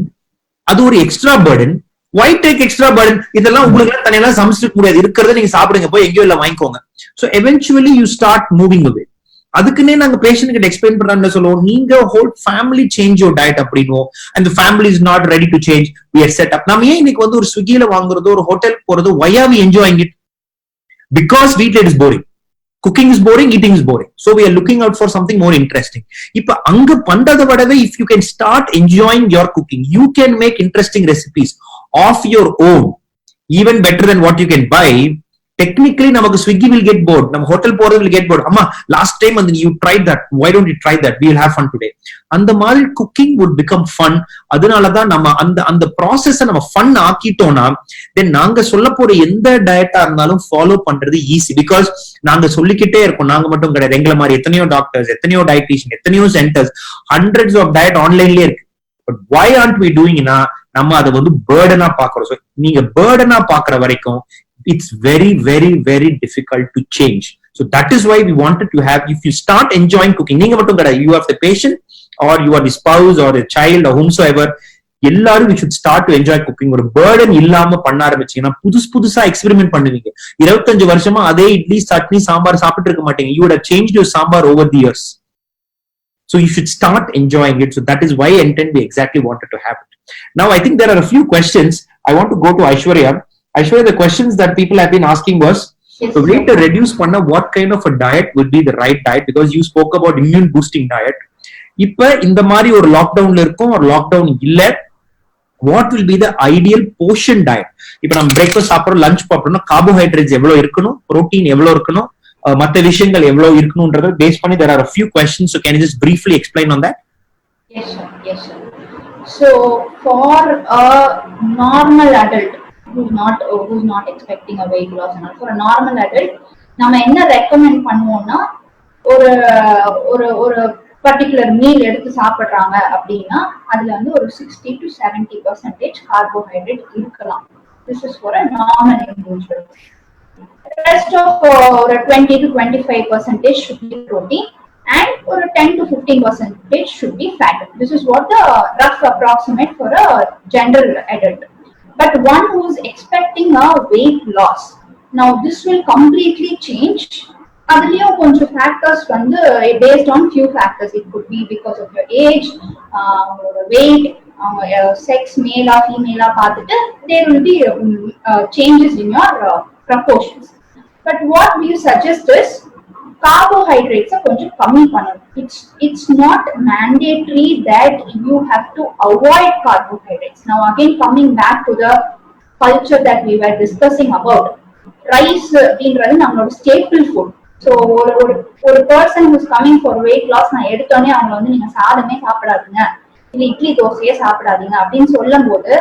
அது ஒரு extra burden. Why take extra burden? இதெல்லாம் உங்களுக்கு தனியெல்லாம் சமைச்சிக்க முடியாது, இருக்கிறத நீங்க சாப்பிடுங்க, போய் எங்கேயோ இல்ல வாங்கிக்கோங்க. So eventually you start moving away. அதுக்குன்னே நாங்க பேஷண்ட் கிட்ட எக்ஸ்பிளைன் பண்றாங்க சொல்லுவோம், நீங்க whole family change your diet அப்படின்னுவோம். அந்த family is not ready to change, we are set up. நம்ம ஏன் இன்னைக்கு ஒரு ஸ்விக்கில வாங்குறதோ ஒரு ஹோட்டல் போறதோ, why are we enjoying it? Because வீட்ல is boring, cooking is boring, eating is boring, so we are looking out for something more interesting. இப்ப அங்க பண்றத விடவே if you can start enjoying your cooking, you can make interesting recipes of your own, even better than what you can buy. technically நமக்கு Swiggy will get bored, நம்ம hotel போறது will get bored. அம்மா last time and you tried that, why don't you try that, we will have fun today. அந்த மாதிரி cooking would become fun. அதனாலதான் நம்ம அந்த process நம்ம fun ஆக்கிட்டோம்னா then நாங்க சொல்ல போற எந்த டயட்டா இருந்தாலும் ஃபாலோ பண்றது ஈஸி. பிகாஸ் நாங்க சொல்லிக்கிட்டே இருக்கோம், நாங்க மட்டும் கிடையாது, எங்களை மாதிரி எத்தனையோ டாக்டர்ஸ், எத்தனையோ டயட்டீஷியன், எத்தனையோ சென்டர்ஸ், ஹண்ட்ரட்ஸ் ஆஃப் டயட் ஆன்லைன்லயே இருக்கு. But why aren't we doing னா நம்ம அதை வந்து பேர்டனா பாக்குறோம். So நீங்க பேர்டனா பாக்குற வரைக்கும் it's very, very, very difficult to change. So that is why we wanted to have, if you start enjoying cooking, நீங்க மட்டும் கிடையாது, you have the patient or you are the spouse or a child or whomsoever, எல்லாரும் we should start to enjoy cooking. ஒரு burden இல்லாம பண்ண ஆரம்பிச்சீங்கன்னா புதுசா எக்ஸ்பெரிமெண்ட் பண்ணுவீங்க. 25 வருஷமா அதே இட்லி சட்னி சாம்பார் சாப்பிட்டு இருக்க மாட்டீங்க. You would have changed your sambar over the years. So you should start enjoying it. So that is why intent we exactly wanted to have it. Now I think there are a few questions. I want to go to Aishwarya. Aishwarya, the questions that people have been asking was, the way to reduce panna, what kind of a diet would be the right diet? Because you spoke about immune boosting diet. இப்ப இந்த மாதிரி ஒரு லாக்டவுன்ல இருக்கும், ஒரு லாக்டவுன் இல்ல, what will be the ideal portion diet? இப்ப நம்ம பிரேக்ஃபாஸ்ட் சாப்பிடுறோம், லஞ்ச் சாப்பிடுறோம்னா கார்போஹைட்ரேட்ஸ் எவ்வளவு இருக்கணும், புரோட்டீன் எவ்வளவு இருக்கணும், மற்ற விஷயங்கள் எவ்வளவு இருக்கணும்ன்றத பேஸ் பண்ணி there are a few questions. So can you just briefly explain on that? Yes sir, yes sir. So for a normal adult who's not expecting a weight loss, and for a normal adult நம்ம என்ன ரெக்கமெண்ட் பண்ணுவோம்னா, ஒரு ஒரு ஒரு பர்டிகுலர் மீல் எடுத்து சாப்பிடுறாங்க அப்படின்னா அதுல வந்து ஒரு 60 to 70% கார்போஹைட்ரேட் இருக்கலாம். This is for a normal individual. The rest of 20 to 25% should be protein and or 10 to 15% should be fat. This is what the rough approximate for a general adult. But one who is expecting a weight loss, now this will completely change. அதுலயும் கொஞ்சம் factors வந்து based on few factors. It could be because of your age, weight, sex, male or female பார்த்துட்டு there will be changes in your proportions. But what we suggest is carbohydrates கொஞ்சம் கம்மி பண்ணணும். It's not mandatory that you have to avoid carbohydrates. Now again coming back to the culture that we were discussing about, rice அப்படின்றது நம்மளோட staple food. So ஒரு person who's coming for weight loss, நான் எடுத்தோடனே அவங்க வந்து நீங்க சாதமே சாப்பிடாதீங்க, இல்ல இட்லி தோசையே சாப்பிடாதீங்க அப்படின்னு சொல்லும் போது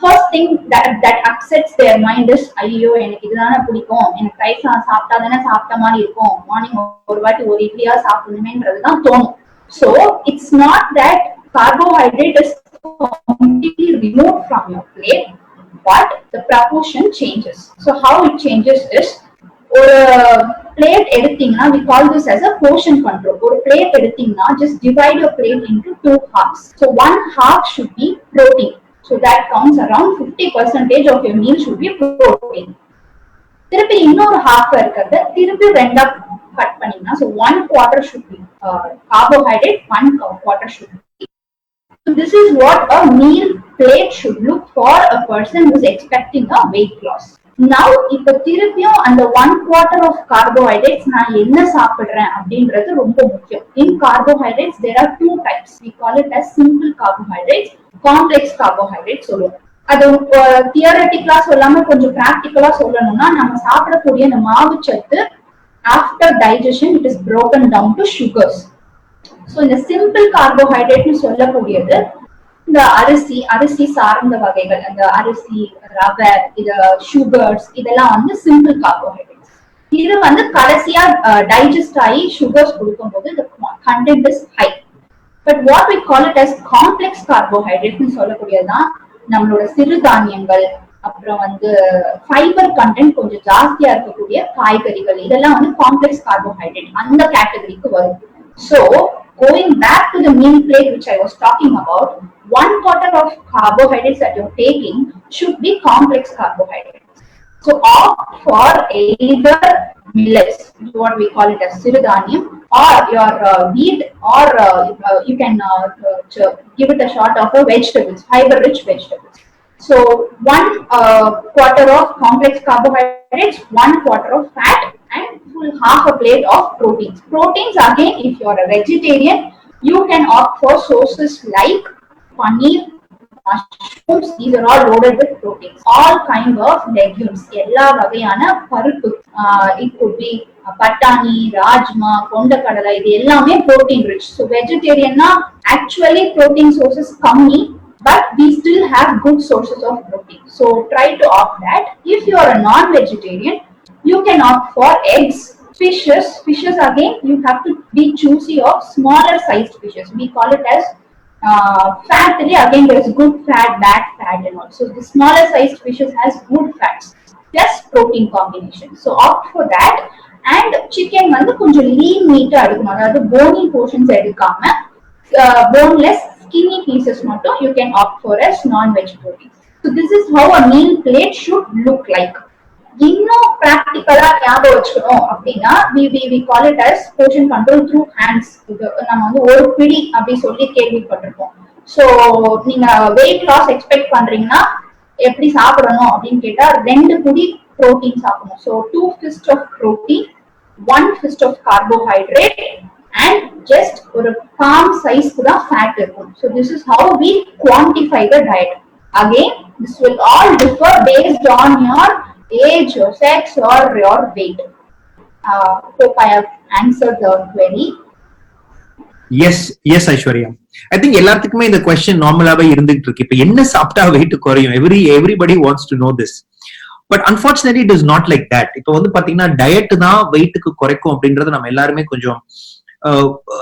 first thing that upsets their mind is, ஐயோ எனக்கு இதுதானே பிடிக்கும், எனக்கு ரைஸ் சாப்பிட்டா தானே சாப்பிட்ட மாதிரி இருக்கும், மார்னிங் ஒரு வாட்டி ஒரு இட்லியா சாப்பிடணுமேன்றதுதான் தோணும். So it's not that carbohydrate is completely removed from your plate, but the proportion changes. So how it changes is, ஒரு plate எடுத்தீங்கன்னா we call this as a portion control. ஒரு plate எடுத்தீங்கன்னா just divide your plate into 2 halves. So one half should be protein. So that counts around 50% of your meal should be protein. திருப்பி இன்னொரு half இருக்கிறது திருப்பி ரெண்டா கட் பண்ணீங்கன்னா, so 1/4 should be carbohydrate, 1/4 should be. So this is what a meal plate should look for a person who is expecting a weight loss. Now இப்ப திருப்பியும் அந்த 1/4 of carbohydrates நான் என்ன சாப்பிடுறேன் அப்படின்றது ரொம்ப முக்கியம். In carbohydrates there are 2 types. We call it as simple carbohydrates, complex carbohydrates சொல்லுவோம். அது தியரட்டிக்கலா சொல்லாம கொஞ்சம் பிராக்டிக்கலா சொல்லணும்னா, நம்ம சாப்பிடக்கூடிய இந்த மாவு சத்து after digestion it is broken down to sugars. So இந்த simple carbohydrate சொல்லக்கூடியது இந்த அரிசி சார்ந்த வகைகள், அந்த அரிசி, ரவை, இது சுகர்ஸ், இதெல்லாம் வந்து சிம்பிள் கார்போஹைட்ரேட்ஸ். இது வந்து கடைசியா டைஜஸ்ட் ஆகி சுகர்ஸ் கொடுக்கும்போது the content is high. But what we call it as complex carbohydrates சொல்லக்கூடியதுதான் நம்மளோட சிறுதானியங்கள், அப்புறம் வந்து ஃபைபர் கண்டென்ட் கொஞ்சம் ஜாஸ்தியா இருக்கக்கூடிய காய்கறிகள், இதெல்லாம் வந்து காம்ப்ளெக்ஸ் கார்போஹைட்ரேட் அந்த கேட்டகரிக்கு வரும். So going back to the meal plate which I was talking about, 1/4 of carbohydrates that you're taking should be complex carbohydrates. So opt for either millets, what we call it as sirudaniyam, or your wheat, or you can give it a shot of vegetables, fiber rich vegetables. So 1/4 of complex carbohydrates, 1/4 of fat, and full half a plate of proteins. Proteins again, if you are a vegetarian, you can opt for sources like paneer, mushrooms, these are all loaded with proteins. All kind of legumes, எல்லா வகையான பருப்பு, it could be பட்டாணி, ராஜ்மா, கொண்டக்கடலை, இது எல்லாமே protein rich. So vegetarian actually protein sources கம்மி, but we still have good sources of protein. So try to opt that. If you are a non-vegetarian, you can opt for eggs. Fishes again, you have to be choosy of smaller sized fishes. We call it as fat. Again, there's good fat, bad fat and all. So the smaller sized fishes has good fats plus protein combination. So opt for that. And chicken வந்து கொஞ்சம் lean meat எடுக்கணும், அதாவது bony portions எடுக்காம boneless skinny pieces மட்டும் you can opt for as non-veg protein. So this is how a meal plate should look like. இன்னும் பிராக்டிக்கலா ஞாபகம் வச்சுக்கணும் அப்படின்னா we call it as portion control through hands. நம்ம வந்து ஒரு பிடி அப்படி சொல்லி கேள்விப்பட்டிருக்கோம். ஸோ நீங்க வெயிட் லாஸ் எக்ஸ்பெக்ட் பண்றீங்கன்னா எப்படி சாப்பிடணும் அப்படின்னு கேட்டா 2 பிடி புரோட்டீன் சாப்பிடணும். So 2 fist of protein, 1 fist of carbohydrate and just ஒரு palm size தான் fat இருக்கும். So this is how we quantify the diet. Again, this will all differ based on your age, your sex or your weight. Hope I have answered the query. Yes Aishwarya. I think எல்லாத்துக்குமே இந்த question நார்மலாவே இருந்துட்டு இருக்கு. இப்ப என்ன சாப்பிட்டா weight குறையும்? Everybody wants to know this. But unfortunately it is not like that. இப்ப வந்து பாத்தீங்கன்னா டயட் தான் வெயிட்டுக்கு குறைக்கும் அப்படின்றத நம்ம எல்லாருமே கொஞ்சம்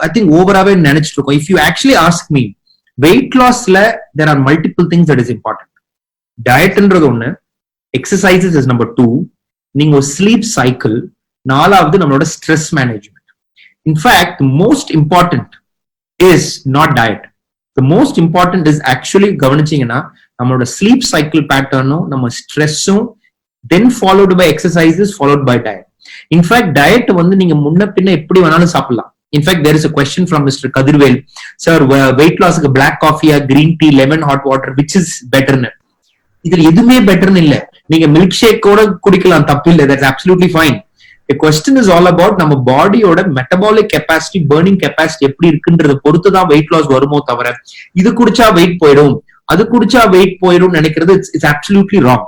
I think ஓவராவே நினைச்சிட்டு இருக்கோம். If you actually ask me, weight lossல there are multiple things that is important. டயட்ன்றது ஒண்ணு, exercises is number 2, நீங்க sleep cycle, 4வது நம்மளோட stress management. In fact, the most important is not diet. The most important is actually கவனிச்சீங்கன்னா நம்மளோட sleep cycle patternம் நம்ம stressம் then followed by exercises followed by diet. In fact, diet வந்து நீங்க முன்ன பின்ன எப்படி வேணாலும் சாப்பிடலாம். In fact, there is a question from Mr. Kadirvel, sir, weight loss க்கு black coffee, green tea, lemon hot water, which is better? இதுல எதுவுமே பெட்டர்னு இல்ல. நீங்க மில்க் ஷேக் கூட குடிக்கலாம், தப்பு இல்ல, that's absolutely fine. The question is all about நம்ம பாடியோட மெட்டபாலிக் கெப்பாசிட்டி, பர்னிங் கெப்பாசிட்டி எப்படி இருக்குன்றத பொறுத்துதான் வெயிட் லாஸ் வருமோ தவிர இது குடிச்சா வெயிட் போயிடும், அது குடிச்சா வெயிட் போயிடும் நினைக்கிறது இட்ஸ் அப்சல்யூட்லி ராங்.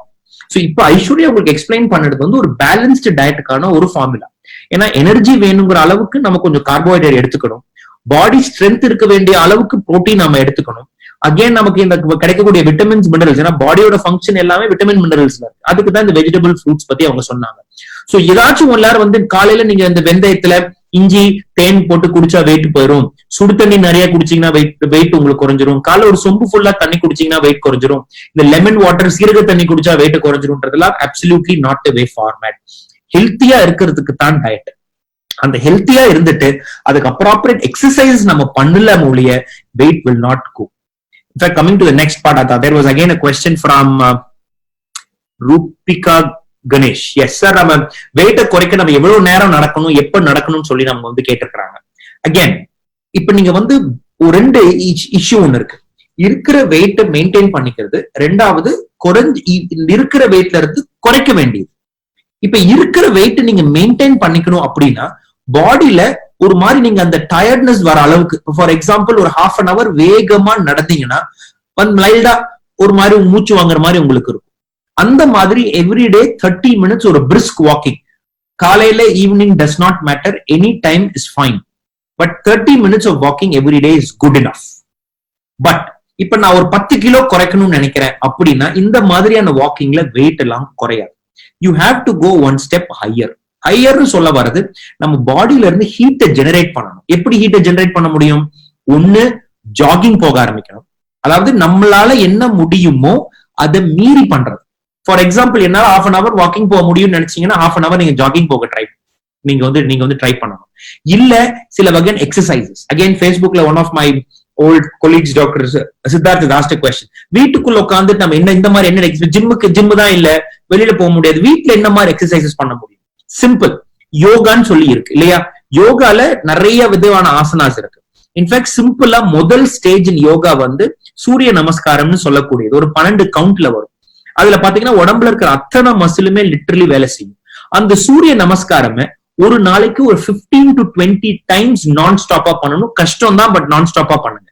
சோ இப்போ ஐஸ்வர்யா உங்களுக்கு எக்ஸ்பிளைன் பண்ணது வந்து ஒரு பேலன்ஸ்டு டயட்டுக்கான ஒரு ஃபார்முலா. ஏன்னா எனர்ஜி வேணுங்கிற அளவுக்கு நம்ம கொஞ்சம் கார்போஹைட்ரேட் எடுத்துக்கணும், பாடி ஸ்ட்ரென்த் இருக்க வேண்டிய அளவுக்கு புரோட்டீன் நம்ம எடுத்துக்கணும். அகைன் நமக்கு இந்த கிடைக்கக்கூடிய விட்டமின்ஸ் மினரல்ஸ், ஏன்னா பாடியோட ஃபங்க்ஷன் எல்லாமே விட்டமின் மினரல்ஸ்ல இருக்கு. அதுக்கு தான் இந்த வெஜிடபிள் ஃப்ரூட்ஸ் பத்தி அவங்க சொன்னாங்க. சோ ஏதாச்சும் எல்லாரும் வந்து காலையில நீங்க இந்த வெந்தயத்துல இஞ்சி தேன் போட்டு குடிச்சா வெயிட் போயிடும், சுடு தண்ணி நிறைய குடிச்சீங்கன்னா வெயிட் உங்களுக்கு குறைஞ்சிரும், காலைல ஒரு சொம்பு ஃபுல்லா தண்ணி குடிச்சீங்கன்னா வெயிட் குறைஞ்சிரும், இந்த லெமன் வாட்டர் சீரக தண்ணி குடிச்சா வெயிட் குறைஞ்சிரும்ன்றதெல்லாம் அப்சல்யூட்லி நாட் வே ஃபார்மேட். ஹெல்த்தியா இருக்கிறதுக்கு தான் டயட். அந்த ஹெல்த்தியா இருந்துட்டு அதுக்கு அப்ராப்ரியேட் எக்ஸசைஸ் நம்ம பண்ணல மூலிய weight will not go. In fact, coming to the next part, there was again a question from Rupika Ganesh. Yes sir, நம்ம வெயிட்ட குறைக்க நம்ம எவ்வளவு நேரம் நடக்கணும், எப்ப நடக்கணும்னு சொல்லி நம்ம வந்து கேட்டிருக்காங்க. அகைன் இப்ப நீங்க வந்து ஒரு 2 இஷ்யூ ஒண்ணு இருக்கு. இருக்கிற வெயிட்ட மெயின்டைன் பண்ணிக்கிறது, 2வது இருக்கிற வெயிட்ல இருந்து குறைக்க வேண்டியது. இப்ப இருக்கிற வெயிட் நீங்க மெயின்டைன் பண்ணிக்கணும் அப்படின்னா பாடியில ஒரு மாதிரி நீங்க அந்த டயர்ட்னஸ் வர அளவுக்கு, ஃபார் எக்ஸாம்பிள் ஒரு 1/2 an hour வேகமா நடந்தீங்கன்னா மைல்டா ஒரு மாதிரி மூச்சு வாங்குற மாதிரி உங்களுக்கு இருக்கும். அந்த மாதிரி எவ்ரிடே 30 minutes ஒரு பிரிஸ்க் வாக்கிங், காலையில evening does not matter, any time is fine, but 30 minutes of walking everyday is good enough. But இப்ப நான் ஒரு 10 கிலோ குறைக்கணும்னு நினைக்கிறேன் அப்படின்னா இந்த மாதிரியான வாக்கிங்ல வெயிட் எல்லாம் குறையாது. You have to go 1 step higher. ஹையர்னு சொல்ல வர்றது நம்ம பாடியில இருந்து ஹீட்டை ஜெனரேட் பண்ணணும். எப்படி ஹீட்டை ஜெனரேட் பண்ண முடியும்? ஒண்ணு ஜாகிங் போக ஆரம்பிக்கணும், அதாவது நம்மளால என்ன முடியுமோ அதை மீறி பண்றது. ஃபார் எக்ஸாம்பிள் என்னால 1/2 an hour வாக்கிங் போக முடியும்னு நினைச்சீங்கன்னா 1/2 an hour நீங்க ஜாகிங் போக நீங்க வந்து ட்ரை பண்ணணும். இல்ல சில வகையான எக்ஸசைசஸ். அகைன் Facebookல one of my old colleagues Dr. Siddharth asked a question. வீட்டுக்குள்ள உட்கார்ந்து நம்ம இந்த மாதிரி என்ன ஜிம் தான் இல்ல, வெளியில போக முடியாது, வீட்டுல என்ன மாதிரி எக்ஸசைசஸ் பண்ண முடியும்? சிம்பிள், யோகான்னு சொல்லி இருக்கு இல்லையா? யோகால நிறைய விதமான ஆசனாஸ் இருக்கு. இன்ஃபேக்ட் சிம்பிளா முதல் ஸ்டேஜ் இன் யோகா வந்து சூரிய நமஸ்காரம்னு சொல்லக்கூடியது. ஒரு 12 கவுண்ட்ல வரும். அதுல பாத்தீங்கன்னா உடம்புல இருக்கிற அத்தனை மசிலுமே லிட்டரலி வேலை செய்யும். அந்த சூரிய நமஸ்காரமே ஒரு நாளைக்கு ஒரு 15 to 20 times நான் ஸ்டாப்பா பண்ணணும். கஷ்டம் தான், பட் நான் ஸ்டாப்பா பண்ணுங்க.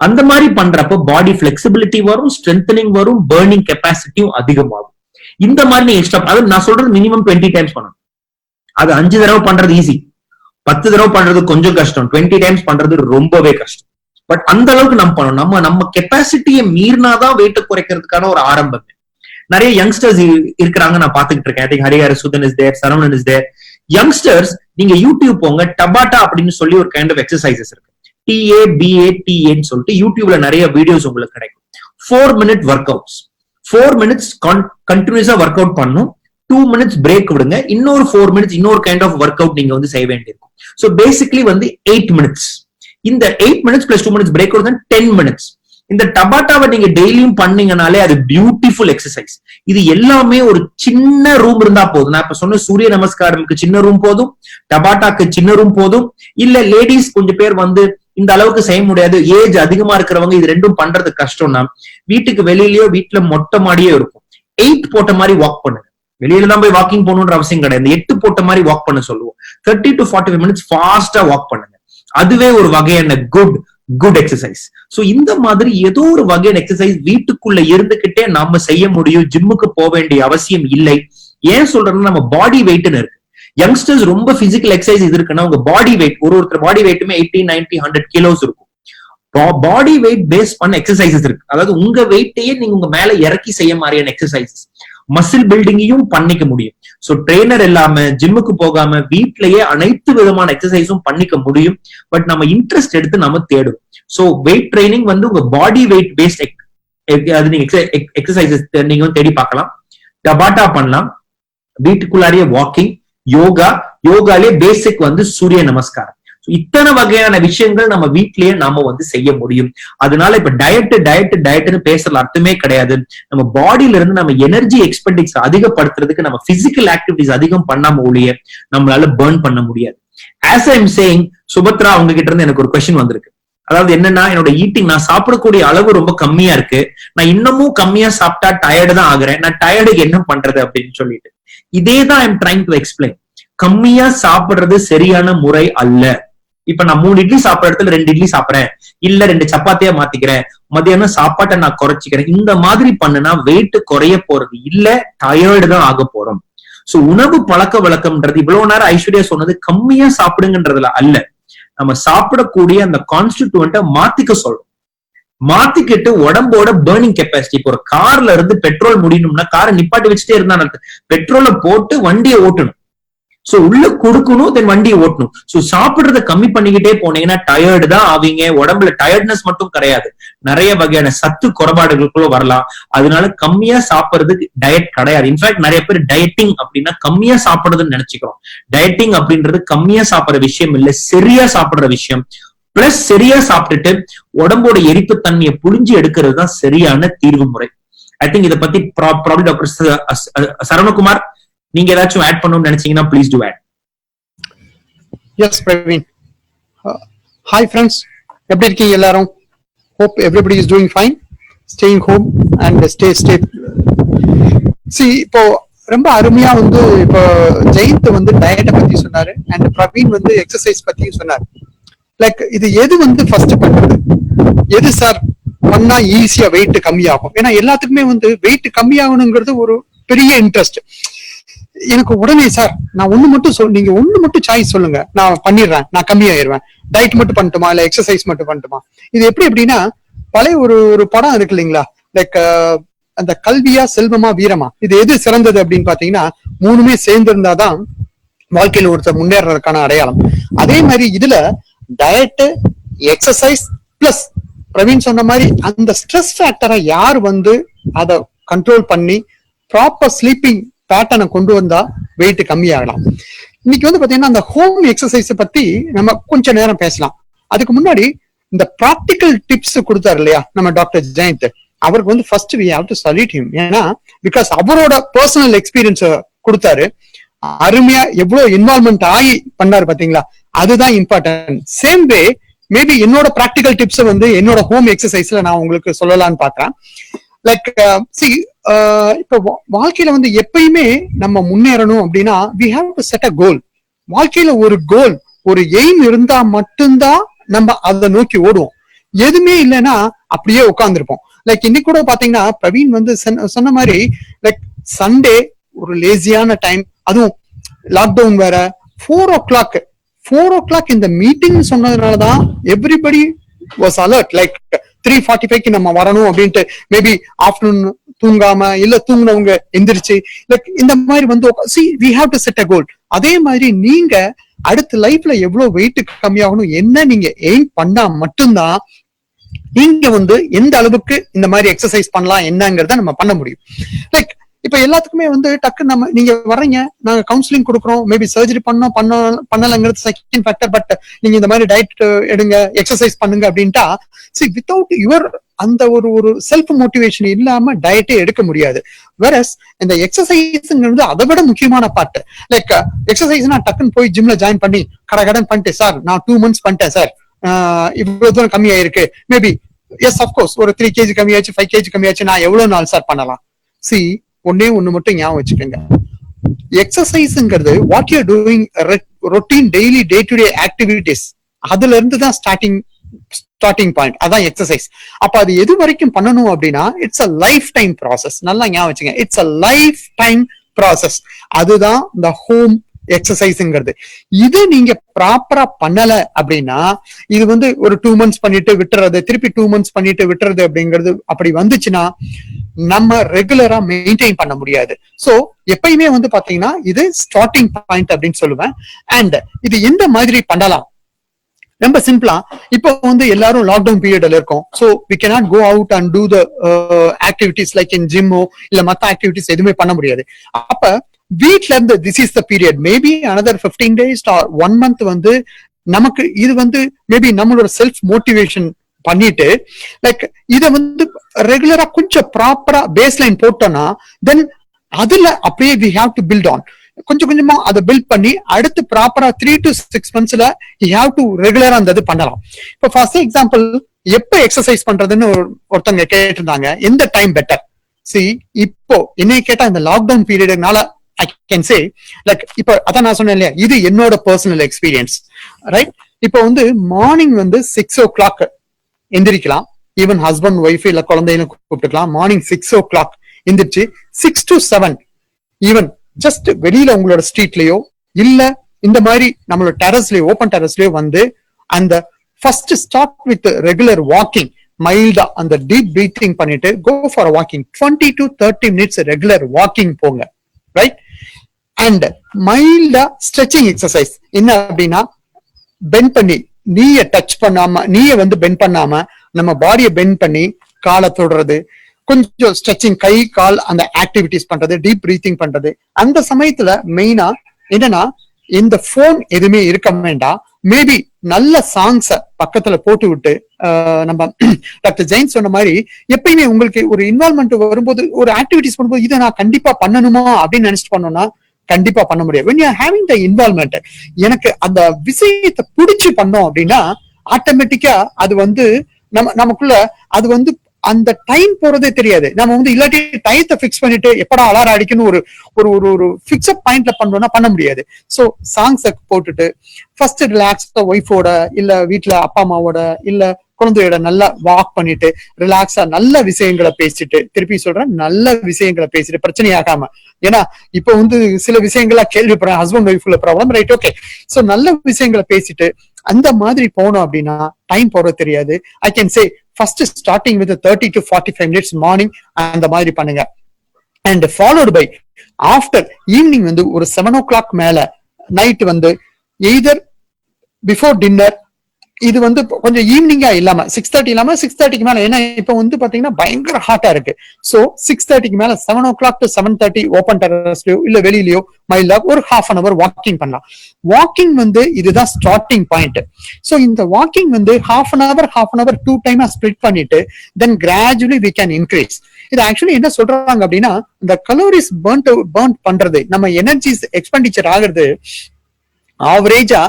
அந்த மாதிரி பண்றப்ப பாடி பிளெக்சிபிலிட்டி வரும், ஸ்ட்ரென்தனிங் வரும், பர்னிங் கெப்பாசிட்டியும் அதிகமாகும். இந்த மாதிரி நீங்க எக்ஸ்ட்ரா, அது நான் சொல்றது மினிமம் 20 டைம்ஸ் பண்ணணும். அது 5 தடவை பண்றது ஈஸி, 10 தடவை பண்றது கொஞ்சம் கஷ்டம், 20 டைம்ஸ் பண்றது ரொம்பவே கஷ்டம். பட் அந்த அளவுக்கு நம்ம பண்ணணும். நம்ம கெப்பாசிட்டியை மீறினாதான் வெயிட் குறைக்கிறதுக்கான ஒரு ஆரம்பம். நிறைய யங்ஸ்டர்ஸ் இருக்கிறாங்க, நான் பாத்துக்கிட்டு இருக்கேன். I think Harihara Sudhan is there, Saravanan is there. Youngsters நீங்க யூடியூப் போங்க, டபாட்டா அப்படின்னு சொல்லி ஒரு கைண்ட் ஆஃப் எக்ஸசைசஸ் இருக்கு. TABATA சொல்லிட்டு யூடியூப்ல நிறைய வீடியோஸ் உங்களுக்கு கிடைக்கும். 4 minute ஒர்க் அவுட்ஸ், 4 minutes கண்டினியூஸா ஒர்க் அவுட் பண்ணும், 2 minutes பிரேக் விடுங்க, இன்னொரு 4 minutes இன்னொரு கைண்ட் ஆஃப் ஒர்க் அவுட் நீங்க வந்து செய்ய வேண்டியிருக்கும். ஸோ பேசிக்லி வந்து 8 minutes. இந்த 8 minutes பிளஸ் 2 minutes பிரேக் விடுங்க 10 minutes. இந்த டபாட்டாவை நீங்க டெய்லியும் பண்ணீங்கனாலே அது பியூட்டிஃபுல் எக்ஸசைஸ். இது எல்லாமே ஒரு சின்ன ரூம் இருந்தா போதும். நான் இப்ப சொன்ன சூரிய நமஸ்காரம்க்கு சின்ன ரூம் போதும், டபாட்டாக்கு சின்ன ரூம் போதும். இல்ல லேடிஸ் கொஞ்சம் பேர் வந்து இந்த அளவுக்கு செய்ய முடியாது, ஏஜ் அதிகமா இருக்கிறவங்க இது ரெண்டும் பண்றது கஷ்டம்னா வீட்டுக்கு வெளியிலயோ வீட்டுல மொட்டை மாடியோ இருக்கும், 8 போட்ட மாதிரி வாக் பண்ணுங்க. வெளியில தான் போய் வாக்கிங் போகணுன்ற அவசியம் கிடையாது. 8 போட்ட மாதிரி வாக் பண்ண சொல்லுவோம். 30 to 45 minutes ஃபாஸ்டா வாக் பண்ணுங்க. அதுவே ஒரு வகையான குட் எக்ஸசைஸ். சோ இந்த மாதிரி ஏதோ ஒரு வகையான எக்ஸசைஸ் வீட்டுக்குள்ள இருந்துகிட்டே நாம செய்ய முடியும். ஜிம்முக்கு போக வேண்டிய அவசியம் இல்லை. ஏன் சொல்றேன்னா நம்ம பாடி வெயிட்னு இருக்கு. யங்ஸ்டர்ஸ் ரொம்ப பிசிக்கல் எக்ஸசைஸ் இது இருக்குன்னா உங்க பாடி வெயிட், ஒருத்தர் பாடி வெயிட்டுமே 80, 90, 100 கிலோஸ் இருக்கும். பாடி வெயிட் பேஸ் பண்ண எக்ஸசைசஸ் இருக்கு. அதாவது உங்க வெயிட்டையே நீங்க உங்க மேல இறக்கி செய்ய மாதிரியான எக்ஸசைசஸ், மசில் பில்டிங்கையும் பண்ணிக்க முடியும். சோ ட்ரெயினர் இல்லாம ஜிம்முக்கு போகாம வீட்லயே அனைத்து விதமான எக்ஸசைஸும் பண்ணிக்க முடியும். பட் நம்ம இன்ட்ரெஸ்ட் எடுத்து நம்ம தேடும். சோ வெயிட் ட்ரைனிங் வந்து உங்க பாடி வெயிட் பேஸ்ட் அது நீங்க எக்ஸசைசஸ் நீங்க வந்து தேடி பார்க்கலாம். டபாட்டா பண்ணலாம், வீட்டுக்குள்ளாரியே வாக்கிங், யோகாலே பேசிக் வந்து சூரிய நமஸ்காரம். இத்தனை வகையான விஷயங்கள் நம்ம வீட்லயே நாம வந்து செய்ய முடியும். அதனால இப்ப டயட்னு பேசுற அர்த்தமே கிடையாது. நம்ம பாடியில இருந்து நம்ம எனர்ஜி எக்ஸ்பெண்டிக்ஸ் அதிகப்படுத்துறதுக்கு நம்ம பிசிக்கல் ஆக்டிவிட்டிஸ் அதிகம் பண்ணாம ஒழிய நம்மளால பர்ன் பண்ண முடியாது. As I am saying, Subhadra உங்ககிட்ட இருந்து எனக்கு ஒரு கொஸ்டின் வந்திருக்கு. அதாவது என்னன்னா, என்னோட ஈட்டிங், நான் சாப்பிடக்கூடிய அளவு ரொம்ப கம்மியா இருக்கு, நான் இன்னமும் கம்மியா சாப்பிட்டா டயர்டு தான் ஆகுறேன், நான் டயர்டுக்கு என்ன பண்றது அப்படின்னு சொல்லிட்டு இதேதான் I am trying to explain. கம்மியா சாப்பிடுறது சரியான முறை அல்ல. இப்ப நான் 3 இட்லி சாப்பிட்ற இடத்துல 2 இட்லி சாப்பிடுறேன், இல்ல 2 சப்பாத்தியா மாத்திக்கிறேன், மதியானம் சாப்பாட்டை நான் குறைச்சிக்கிறேன், இந்த மாதிரி பண்ணுனா வெயிட் குறைய போறது இல்ல, டயர்டு தான் ஆக போறோம். சோ உணவு பழக்க வழக்கம்ன்றது இவ்வளவு நேரம் ஐஸ்வர்யா சொன்னது கம்மியா சாப்பிடுங்கன்றதுல அல்ல, நம்ம சாப்பிடக்கூடிய அந்த கான்ஸ்டிடியூவன்ட்டை மாத்திக்க சொல்றோம். மாத்திக்கிட்டு உடம்போட பர்னிங் கெப்பாசிட்டி, இப்போ ஒரு கார்ல இருந்து பெட்ரோல் முடியணும்னா காரை நிப்பாட்டி வச்சுட்டே இருந்தா பெட்ரோலை போட்டு வண்டியை ஓட்டணும். சோ உள்ள கொடுக்கணும், தென் வண்டியை ஓட்டணும். சோ சாப்பிடுறத கம்மி பண்ணிக்கிட்டே போனீங்கன்னா டயர்டு தான் ஆவீங்க. உடம்புல டயர்ட்னஸ் மட்டும் கிடையாது, நிறைய வகையான சத்து குறைபாடுகளுக்குள்ள வரலாம். அதனால கம்மியா சாப்பிடுறதுக்கு டயட் கிடையாது. இன்ஃபேக்ட் நிறைய பேர் டயட்டிங் அப்படின்னா கம்மியா சாப்பிடுறதுன்னு நினைச்சுக்கிறோம். டயட்டிங் அப்படின்றது கம்மியா சாப்பிடுற விஷயம் இல்ல, சரியா சாப்பிடுற விஷயம். பிளஸ் சரியா சாப்பிட்டுட்டு உடம்போட எரிப்பு தன்மையை புழிஞ்சு எடுக்கிறது தான் சரியான தீர்வு முறை. ஐ திங்க் இதை பத்தி ப்ராப்ளம் டாக்டர் சரவணகுமார் நீங்க ஏதாச்சும் ஆட் பண்ணணும்னு நினைச்சீங்கன்னா please do add. Yes Praveen. Hi friends, எப்படி இருக்கீங்க எல்லாரும்? Hope everybody is doing fine, staying home and stay இப்போ ரொம்ப அருமையா வந்து இப்போ ஜெயந்த் வந்து டயட்டை பத்தி சொன்னாரு அண்ட் பிரவீன் வந்து எக்ஸசைஸ் பத்தியும் சொன்னாரு. லைக் இது எது வந்து ஃபர்ஸ்ட் பண்றது, எது சார் பண்ணா ஈஸியா வெயிட் கம்மியாகும்? ஏன்னா எல்லாத்துக்குமே வந்து வெயிட் கம்மியாகணுங்கிறது ஒரு பெரிய இன்ட்ரெஸ்ட். எனக்கு உடனே சார் நான் ஒண்ணு மட்டும் நீங்க ஒண்ணு மட்டும் சாய்ஸ் சொல்லுங்க, நான் பண்ணிடுறேன், நான் கம்மியாயிருவேன், டயட் மட்டும் பண்ணட்டுமா இல்ல எக்ஸசைஸ் மட்டும் பண்ணட்டுமா? இது எப்படி அப்படின்னா, பழைய ஒரு படம் இருக்கு இல்லைங்களா, லைக் அந்த கல்வியா செல்வமா வீரமா, இது எது சிறந்தது அப்படின்னு பாத்தீங்கன்னா, 3மே சேர்ந்து இருந்தாதான் வாழ்க்கையில ஒருத்தர் முன்னேறதுக்கான அடையாளம். அதே மாதிரி இதுல டயட், எக்ஸசைஸ் பிளஸ் பிரவீன் சொன்ன மாதிரி அந்த ஸ்ட்ரெஸ் ஃபேக்டரை யார் வந்து அதை கண்ட்ரோல் பண்ணி ப்ராப்பர் ஸ்லீப்பிங் பேட்டர்னை கொண்டு வந்தா வெயிட் கம்மியாகலாம். இன்னைக்கு வந்து பாத்தீங்கன்னா அந்த ஹோம் எக்ஸசைஸ் பத்தி நம்ம கொஞ்ச நேரம் பேசலாம். அதுக்கு முன்னாடி இந்த ப்ராக்டிக்கல் டிப்ஸ் கொடுத்தாரு இல்லையா நம்ம டாக்டர் ஜெயந்த், அவருக்கு வந்து first we have to salute him. ஏன்னா பிகாஸ் அவரோட பர்சனல் எக்ஸ்பீரியன்ஸ் கொடுத்தாரு, அருமையா எவ்வளவு இன்வால்வ்மெண்ட் ஆகி பண்ணாரு பாத்தீங்களா, அதுதான் இம்பார்ட்டன்ட். சேம் வே மேபி என்னோட ப்ராக்டிக்கல் டிப்ஸ் வந்து என்னோட ஹோம் எக்ஸசைஸ்ல நான் உங்களுக்கு சொல்லலாம்னு பாக்குறேன். லைக் இப்ப வாழ்க்கையில வந்து எப்பயுமே நம்ம முன்னேறணும் அப்படின்னா we have to set a goal. வாழ்க்கையில ஒரு கோல், ஒரு எய்ம் இருந்தா மட்டும்தான் நம்ம அதை நோக்கி ஓடுவோம். எதுவுமே இல்லைன்னா அப்படியே உட்கார்ந்துருப்போம். லைக் இன்னைக்கு கூட பாத்தீங்கன்னா பிரவீன் வந்து சொன்ன மாதிரி லைக் சண்டே ஒரு லேசியான டைம், அதுவும் லாக்டவுன் வேற. 4 o'clock இந்த மீட்டிங் சொன்னதுனாலதான் எவ்ரிபடி வாஸ் அலர்ட். லைக் 3:45 நம்ம வரணும் அப்படின்ட்டு மேபி ஆஃப்டர்நூன் தூங்காம இல்ல தூங்குனவங்க எந்திரிச்சு லைக் இந்த மாதிரி வந்து see we have to set a goal. அதே மாதிரி நீங்க அடுத்த லைஃப்ல எவ்வளவு வெயிட் கம்மியாகணும் என்ன நீங்க எய்ம் பண்ணா மட்டும்தான் நீங்க வந்து எந்த அளவுக்கு இந்த மாதிரி எக்ஸசைஸ் பண்ணலாம் என்னங்கறத நம்ம பண்ண முடியும். லைக் இப்ப எல்லாத்துக்குமே வந்து டக்கு நம்ம நீங்க வர்றீங்க, நாங்க கவுன்சிலிங் கொடுக்குறோம், மேபி சர்ஜரி பண்ணலங்கிறது செகண்ட் ஃபேக்டர், பட் நீங்க இந்த மாதிரி டயட் எடுங்க, எக்ஸசைஸ் பண்ணுங்க அப்படின்ட்டா see without your அந்த ஒரு செல்ஃப் மோட்டிவேஷன் இல்லாம டயட்டே எடுக்க முடியாது. வேறஸ் இந்த எக்ஸசைஸ்ங்கிறது அதை விட முக்கியமான பார்ட். லைக் எக்ஸசைஸ் நான் டக்குன்னு போய் ஜிம்ல ஜாயின் பண்ணி கடன் பண்ணிட்டேன் சார், நான் 2 months பண்ணிட்டேன் சார், இவ்வளவு தூரம் கம்மி ஆயிருக்கு, மேபி எஸ் அப்கோர்ஸ் ஒரு 3 kg கம்மியாச்சு, 5 kg கம்மியாச்சு, நான் எவ்வளவு நாள் சார் பண்ணலாம்? சி ஒன்னே ஒண்ணு மட்டும் ஞாபகம் வச்சுக்கோங்க, எக்ஸசைஸ்ங்கிறது what you doing routine daily day to day activities, அதுல இருந்து தான் ஸ்டார்டிங் பாயிண்ட், அதான் எக்ஸசைஸ். அப்ப அது எது வரைக்கும் பண்ணணும் அப்படின்னா it's a life time process. நல்லா ஞாபகம் வச்சுங்க, it's a life time process. அதுதான் இந்த ஹோம் எக்ஸசைஸ்ங்கிறது. இது நீங்க ப்ராப்பரா பண்ணல அப்படின்னா இது வந்து ஒரு 2 months பண்ணிட்டு விட்டுறது, திருப்பி 2 months பண்ணிட்டு விட்டுறது அப்படிங்கிறது அப்படி வந்துச்சுன்னா நம்ம ரெகுலரா மெயின்டைன் பண்ண முடியாது. சோ எப்பயுமே வந்து பாத்தீங்கன்னா இது ஸ்டார்டிங் பாயிண்ட் அப்படின்னு சொல்லுவேன். அண்ட் இது எந்த மாதிரி பண்ணலாம்? ரொம்ப சிம்பிளா, இப்போ வந்து எல்லாரும் லாக்டவுன் பீரியட்ல இருக்கோம். So we cannot go out and do the activities like in ஜிம்மோ இல்ல மத்த ஆக்டிவிட்டிஸ் எதுவுமே பண்ண முடியாது. அப்ப வீட்ல இருந்து this is the period, maybe another 15 days or 1 month வந்து நமக்கு இது வந்து மேபி நம்மளோட செல்ஃப் மோட்டிவேஷன் பண்ணிட்டு லைக் இத வந்து ரெகுலரா கொஞ்சம் ப்ராப்பரா பேஸ் லைன் போட்டோம்னா தென் அதுல அப்படியே we have to build on. கொஞ்சம் கொஞ்சமா அதை பில்ட் பண்ணி அடுத்து ப்ராப்பரா 3 to 6 monthsல யூ ஹாவ் டு ரெகுலரா அந்த இது பண்ணலாம். இப்போ ஃபர்ஸ்ட் எக்ஸாம்பிள், எப்ப எக்ஸசைஸ் பண்றதுன்னு ஒருத்தங்க கேட்டிருந்தாங்க, எந்த டைம் பெட்டர்? சி இப்போ என்னைய கேட்டா இந்த lockdown பீரியட்னால I can say like இப்ப அதான் நான் சொன்னேன் இல்லையா, இது என்னோட பர்சனல் எக்ஸ்பீரியன்ஸ், ரைட்? இப்போ வந்து மார்னிங் வந்து 6 o'clock எந்திரிக்கலாம், ஈவன் ஹஸ்பண்ட் ஒய்ஃப் இல்ல குழந்தைன்னு கூப்பிட்டுக்கலாம். மார்னிங் 6 o'clock எந்திரிச்சு 6 to 7 ஈவன் ஜஸ்ட் வெளியில உங்களோட ஸ்ட்ரீட்லயோ இல்ல இந்த மாதிரி நம்மளோட டெரஸ்லயோ ஓப்பன் டெரஸ்லயோ வந்து அந்த first start with regular walking, மைல்டா அந்த டீப் பிரீத்திங் பண்ணிட்டு go for walking 20 to 30 minutes regular walking போங்க, ரைட்? அண்ட் மைல்டா ஸ்ட்ரெச்சிங் எக்ஸசைஸ் என்ன அப்படின்னா பெண்ட் பண்ணி நீய டச் பண்ணாம, நீய வந்து பெண்ட் பண்ணாம நம்ம பாடியை பெண்ட் பண்ணி காலை தொடுறது, கொஞ்சம் ஸ்ட்ரெச்சிங் கை கால் அந்த ஆக்டிவிட்டிஸ் பண்றது, டீப் பிரீத்திங் பண்றது. அந்த சமயத்துல மெயினா என்னன்னா இந்த போன் எதுவுமே இருக்க வேண்டாம். மேபி நல்ல சாங்ஸ பக்கத்துல போட்டு விட்டு நம்ம டாக்டர் ஜெயின் சொன்ன மாதிரி எப்பயுமே உங்களுக்கு ஒரு இன்வால்மெண்ட் வரும்போது ஒரு ஆக்டிவிட்டிஸ் பண்ணும்போது இதை நான் கண்டிப்பா பண்ணணுமா அப்படின்னு நினைச்சிட்டு பண்ணோம்னா கண்டிப்பா பண்ண முடியாது. when you are having the involvement, எனக்கு அந்த விஷயத்தை பிடிச்சு பண்ணோம் அப்படின்னா ஆட்டோமேட்டிக்கா அது வந்து நமக்குள்ள அது வந்து அந்த டைம் போறதே தெரியாது. நம்ம வந்து இல்லாட்டி டயத்தை பிக்ஸ் பண்ணிட்டு எப்படா அலாரம் அடிக்கணும் ஒரு ஒரு ஒரு ஒரு பிக்ஸட் பாயிண்ட்ல பண்ணோம்னா பண்ண முடியாது. சோ சாங்ஸை போட்டுட்டு ஃபர்ஸ்ட் ரிலாக்ஸா ஒய்ஃபோட இல்ல வீட்டுல அப்பா அம்மாவோட இல்ல குழந்தையோட நல்லா வாக் பண்ணிட்டு ரிலாக்ஸா நல்ல விஷயங்களை பேசிட்டு, திருப்பி சொல்றேன் நல்ல விஷயங்களை பேசிட்டு பிரச்சனையாகாம. ஏன்னா இப்ப வந்து சில விஷயங்களா கேள்விப்படுறேன், ஹஸ்பண்ட் ஒய்ஃப்ல ப்ராப்ளம், ரைட்? ஓகே, சோ நல்ல விஷயங்களை பேசிட்டு அந்த மாதிரி போனோம் அப்படின்னா டைம் போறது தெரியாது. I can say first starting with 30 to 45 minutes morning அந்த மாதிரி பண்ணுங்க. And followed by after evening வந்து ஒரு 7 o'clock மேல நைட் வந்து எய்தர் பிஃபோர் டின்னர், இது வந்து கொஞ்சம் ஈவினிங்கா இல்லாம 6:30 இல்லாம 6:30க்கு மேல, ஏன்னா இப்ப வந்து பாத்தீங்கன்னா பயங்கர ஹாட்டா இருக்கு. சோ 6:30க்கு மேல 7 o'clock to 7:30 ஓப்பன் டெரஸ்லயோ இல்ல வெளியிலயோ மைல்டா ஒரு half an hour வாக்கிங் பண்ணலாம். வாக்கிங் வந்து இதுதான் ஸ்டார்டிங் பாயிண்ட். சோ இந்த வாக்கிங் வந்து half an hour 2 டைமா ஸ்பிளிட் பண்ணிட்டு தென் கிராஜுவலி we can increase. இது ஆக்சுவலி என்ன சொல்றாங்க அப்படின்னா இந்த கலோரிஸ் பர்ன் பண்றது, நம்ம எனர்ஜிஸ் எக்ஸ்பெண்டிச்சர் ஆகுறது ஆவரேஜா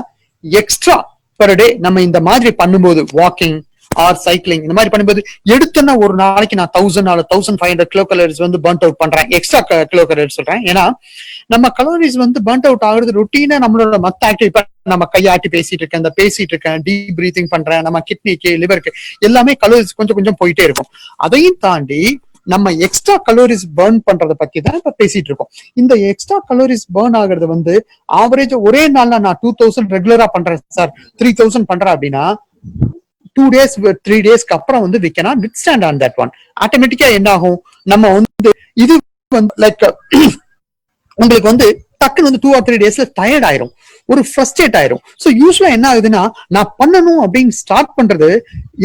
எக்ஸ்ட்ரா பர் டே நம்ம இந்த மாதிரி பண்ணும்போது வாக்கிங் ஆர் சைக்கிளிங் இந்த மாதிரி பண்ணும்போது எடுத்தோன்னா ஒரு நாளைக்கு நான் 1500 கிலோ கலோரிஸ் வந்து பர்ன் அவுட் பண்றேன், எக்ஸ்ட்ரா கிலோ கலோரிஸ் சொல்றேன். ஏன்னா நம்ம கலோரிஸ் வந்து பர்ன் அவுட் ஆகுறது ரொட்டீனா நம்மளோட மத்த ஆக்டிவிட்டி, நம்ம கையாட்டி பேசிட்டு இருக்கேன், டீப் பிரீத்திங் பண்றேன், நம்ம கிட்னிக்கு லிவருக்கு எல்லாமே கலோரிஸ் கொஞ்சம் கொஞ்சம் போயிட்டே இருக்கும். அதையும் தாண்டி நம்ம எக்ஸ்ட்ரா கலோரிஸ் பர்ன் பண்றத பத்தி தான் இப்ப பேசிட்டு இருக்கோம். இந்த எக்ஸ்ட்ரா கலோரிஸ் பர்ன் ஆகுறது வந்து ஆவரேஜ் ஒரே நாள்ல நான் 2000 ரெகுலரா பண்றேன் சார், 3000 பண்றேன் அப்படின்னா 2 days 3 daysக்கு அப்புறம் வந்து we cannot withstand on that one. ஆட்டோமேட்டிக்கா என்ன ஆகும், நம்ம வந்து இது வந்து லைக் உங்களுக்கு வந்து டக்குன்னு வந்து 2 or 3 daysல டயர்ட் ஆயிரும், ஒரு ஃப்ரஸ்ட்ரேட் ஆயிரும். ஸோ யூஸ்வலா என்ன ஆகுதுன்னா, நான் பண்ணணும் அப்படின்னு ஸ்டார்ட் பண்றது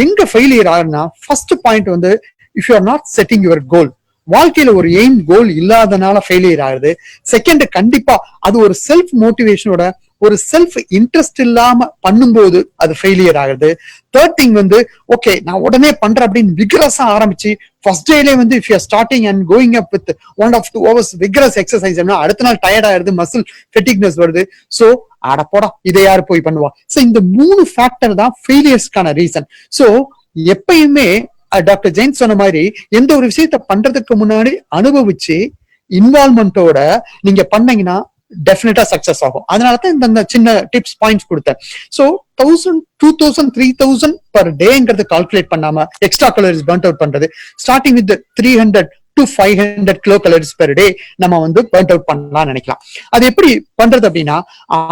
எங்க ஃபெயிலியர் ஆகுதுன்னா, ஃபர்ஸ்ட் பாயிண்ட் வந்து if you are not setting your goal, வாழ்க்கையில ஒரு எய்ம் கோல் இல்லாதனால ஃபெயிலியர் ஆகுது. செகண்ட், கண்டிப்பா அது ஒரு செல்ஃப் மோட்டிவேஷனோட ஒரு செல்ஃப் இன்ட்ரெஸ்ட் இல்லாம பண்ணும்போது அது ஃபெயிலியர் ஆகுது. தேர்ட் திங் வந்து ஓகே நான் உடனே பண்றேன் அப்படின்னு விக்ரஸா ஆரம்பிச்சு ஃபர்ஸ்ட் டேலே வந்து if you are starting and going up with 1.5 hours vigorous exercise, அடுத்த நாள் டயர்ட் ஆயிருது, மசில் ஃபெட்டிக்னஸ் வருது. சோ அட போடா இதை யாரு போய் பண்ணுவா. சோ இந்த 3 ஃபேக்டர் தான் ஃபெயிலியர்ஸ்க்கான ரீசன். சோ எப்பயுமே டாக்டர் ஜெயின் சொன்ன மாதிரி எந்த ஒரு விஷயத்த பண்றதுக்கு முன்னாடி அனுபவிச்சு இன்வால்மெண்டோட நீங்க பண்ணீங்கன்னா டெஃபினட்டா சக்சஸ் ஆகும். அதனாலதான் இந்த சின்ன டிப்ஸ் பாயிண்ட்ஸ் கொடுத்தேன். சோ 1000, 2000, 3000 per டேங்கிறது கால்குலேட் பண்ணாம எக்ஸ்ட்ரா கலோரிஸ் பர்ன் அவுட் பண்றது, starting with 300 to 500 kilo calories per day நம்ம வந்து பர்ன் அவுட் பண்ணலாம் நினைக்கலாம். அது எப்படி பண்றது அப்படின்னா,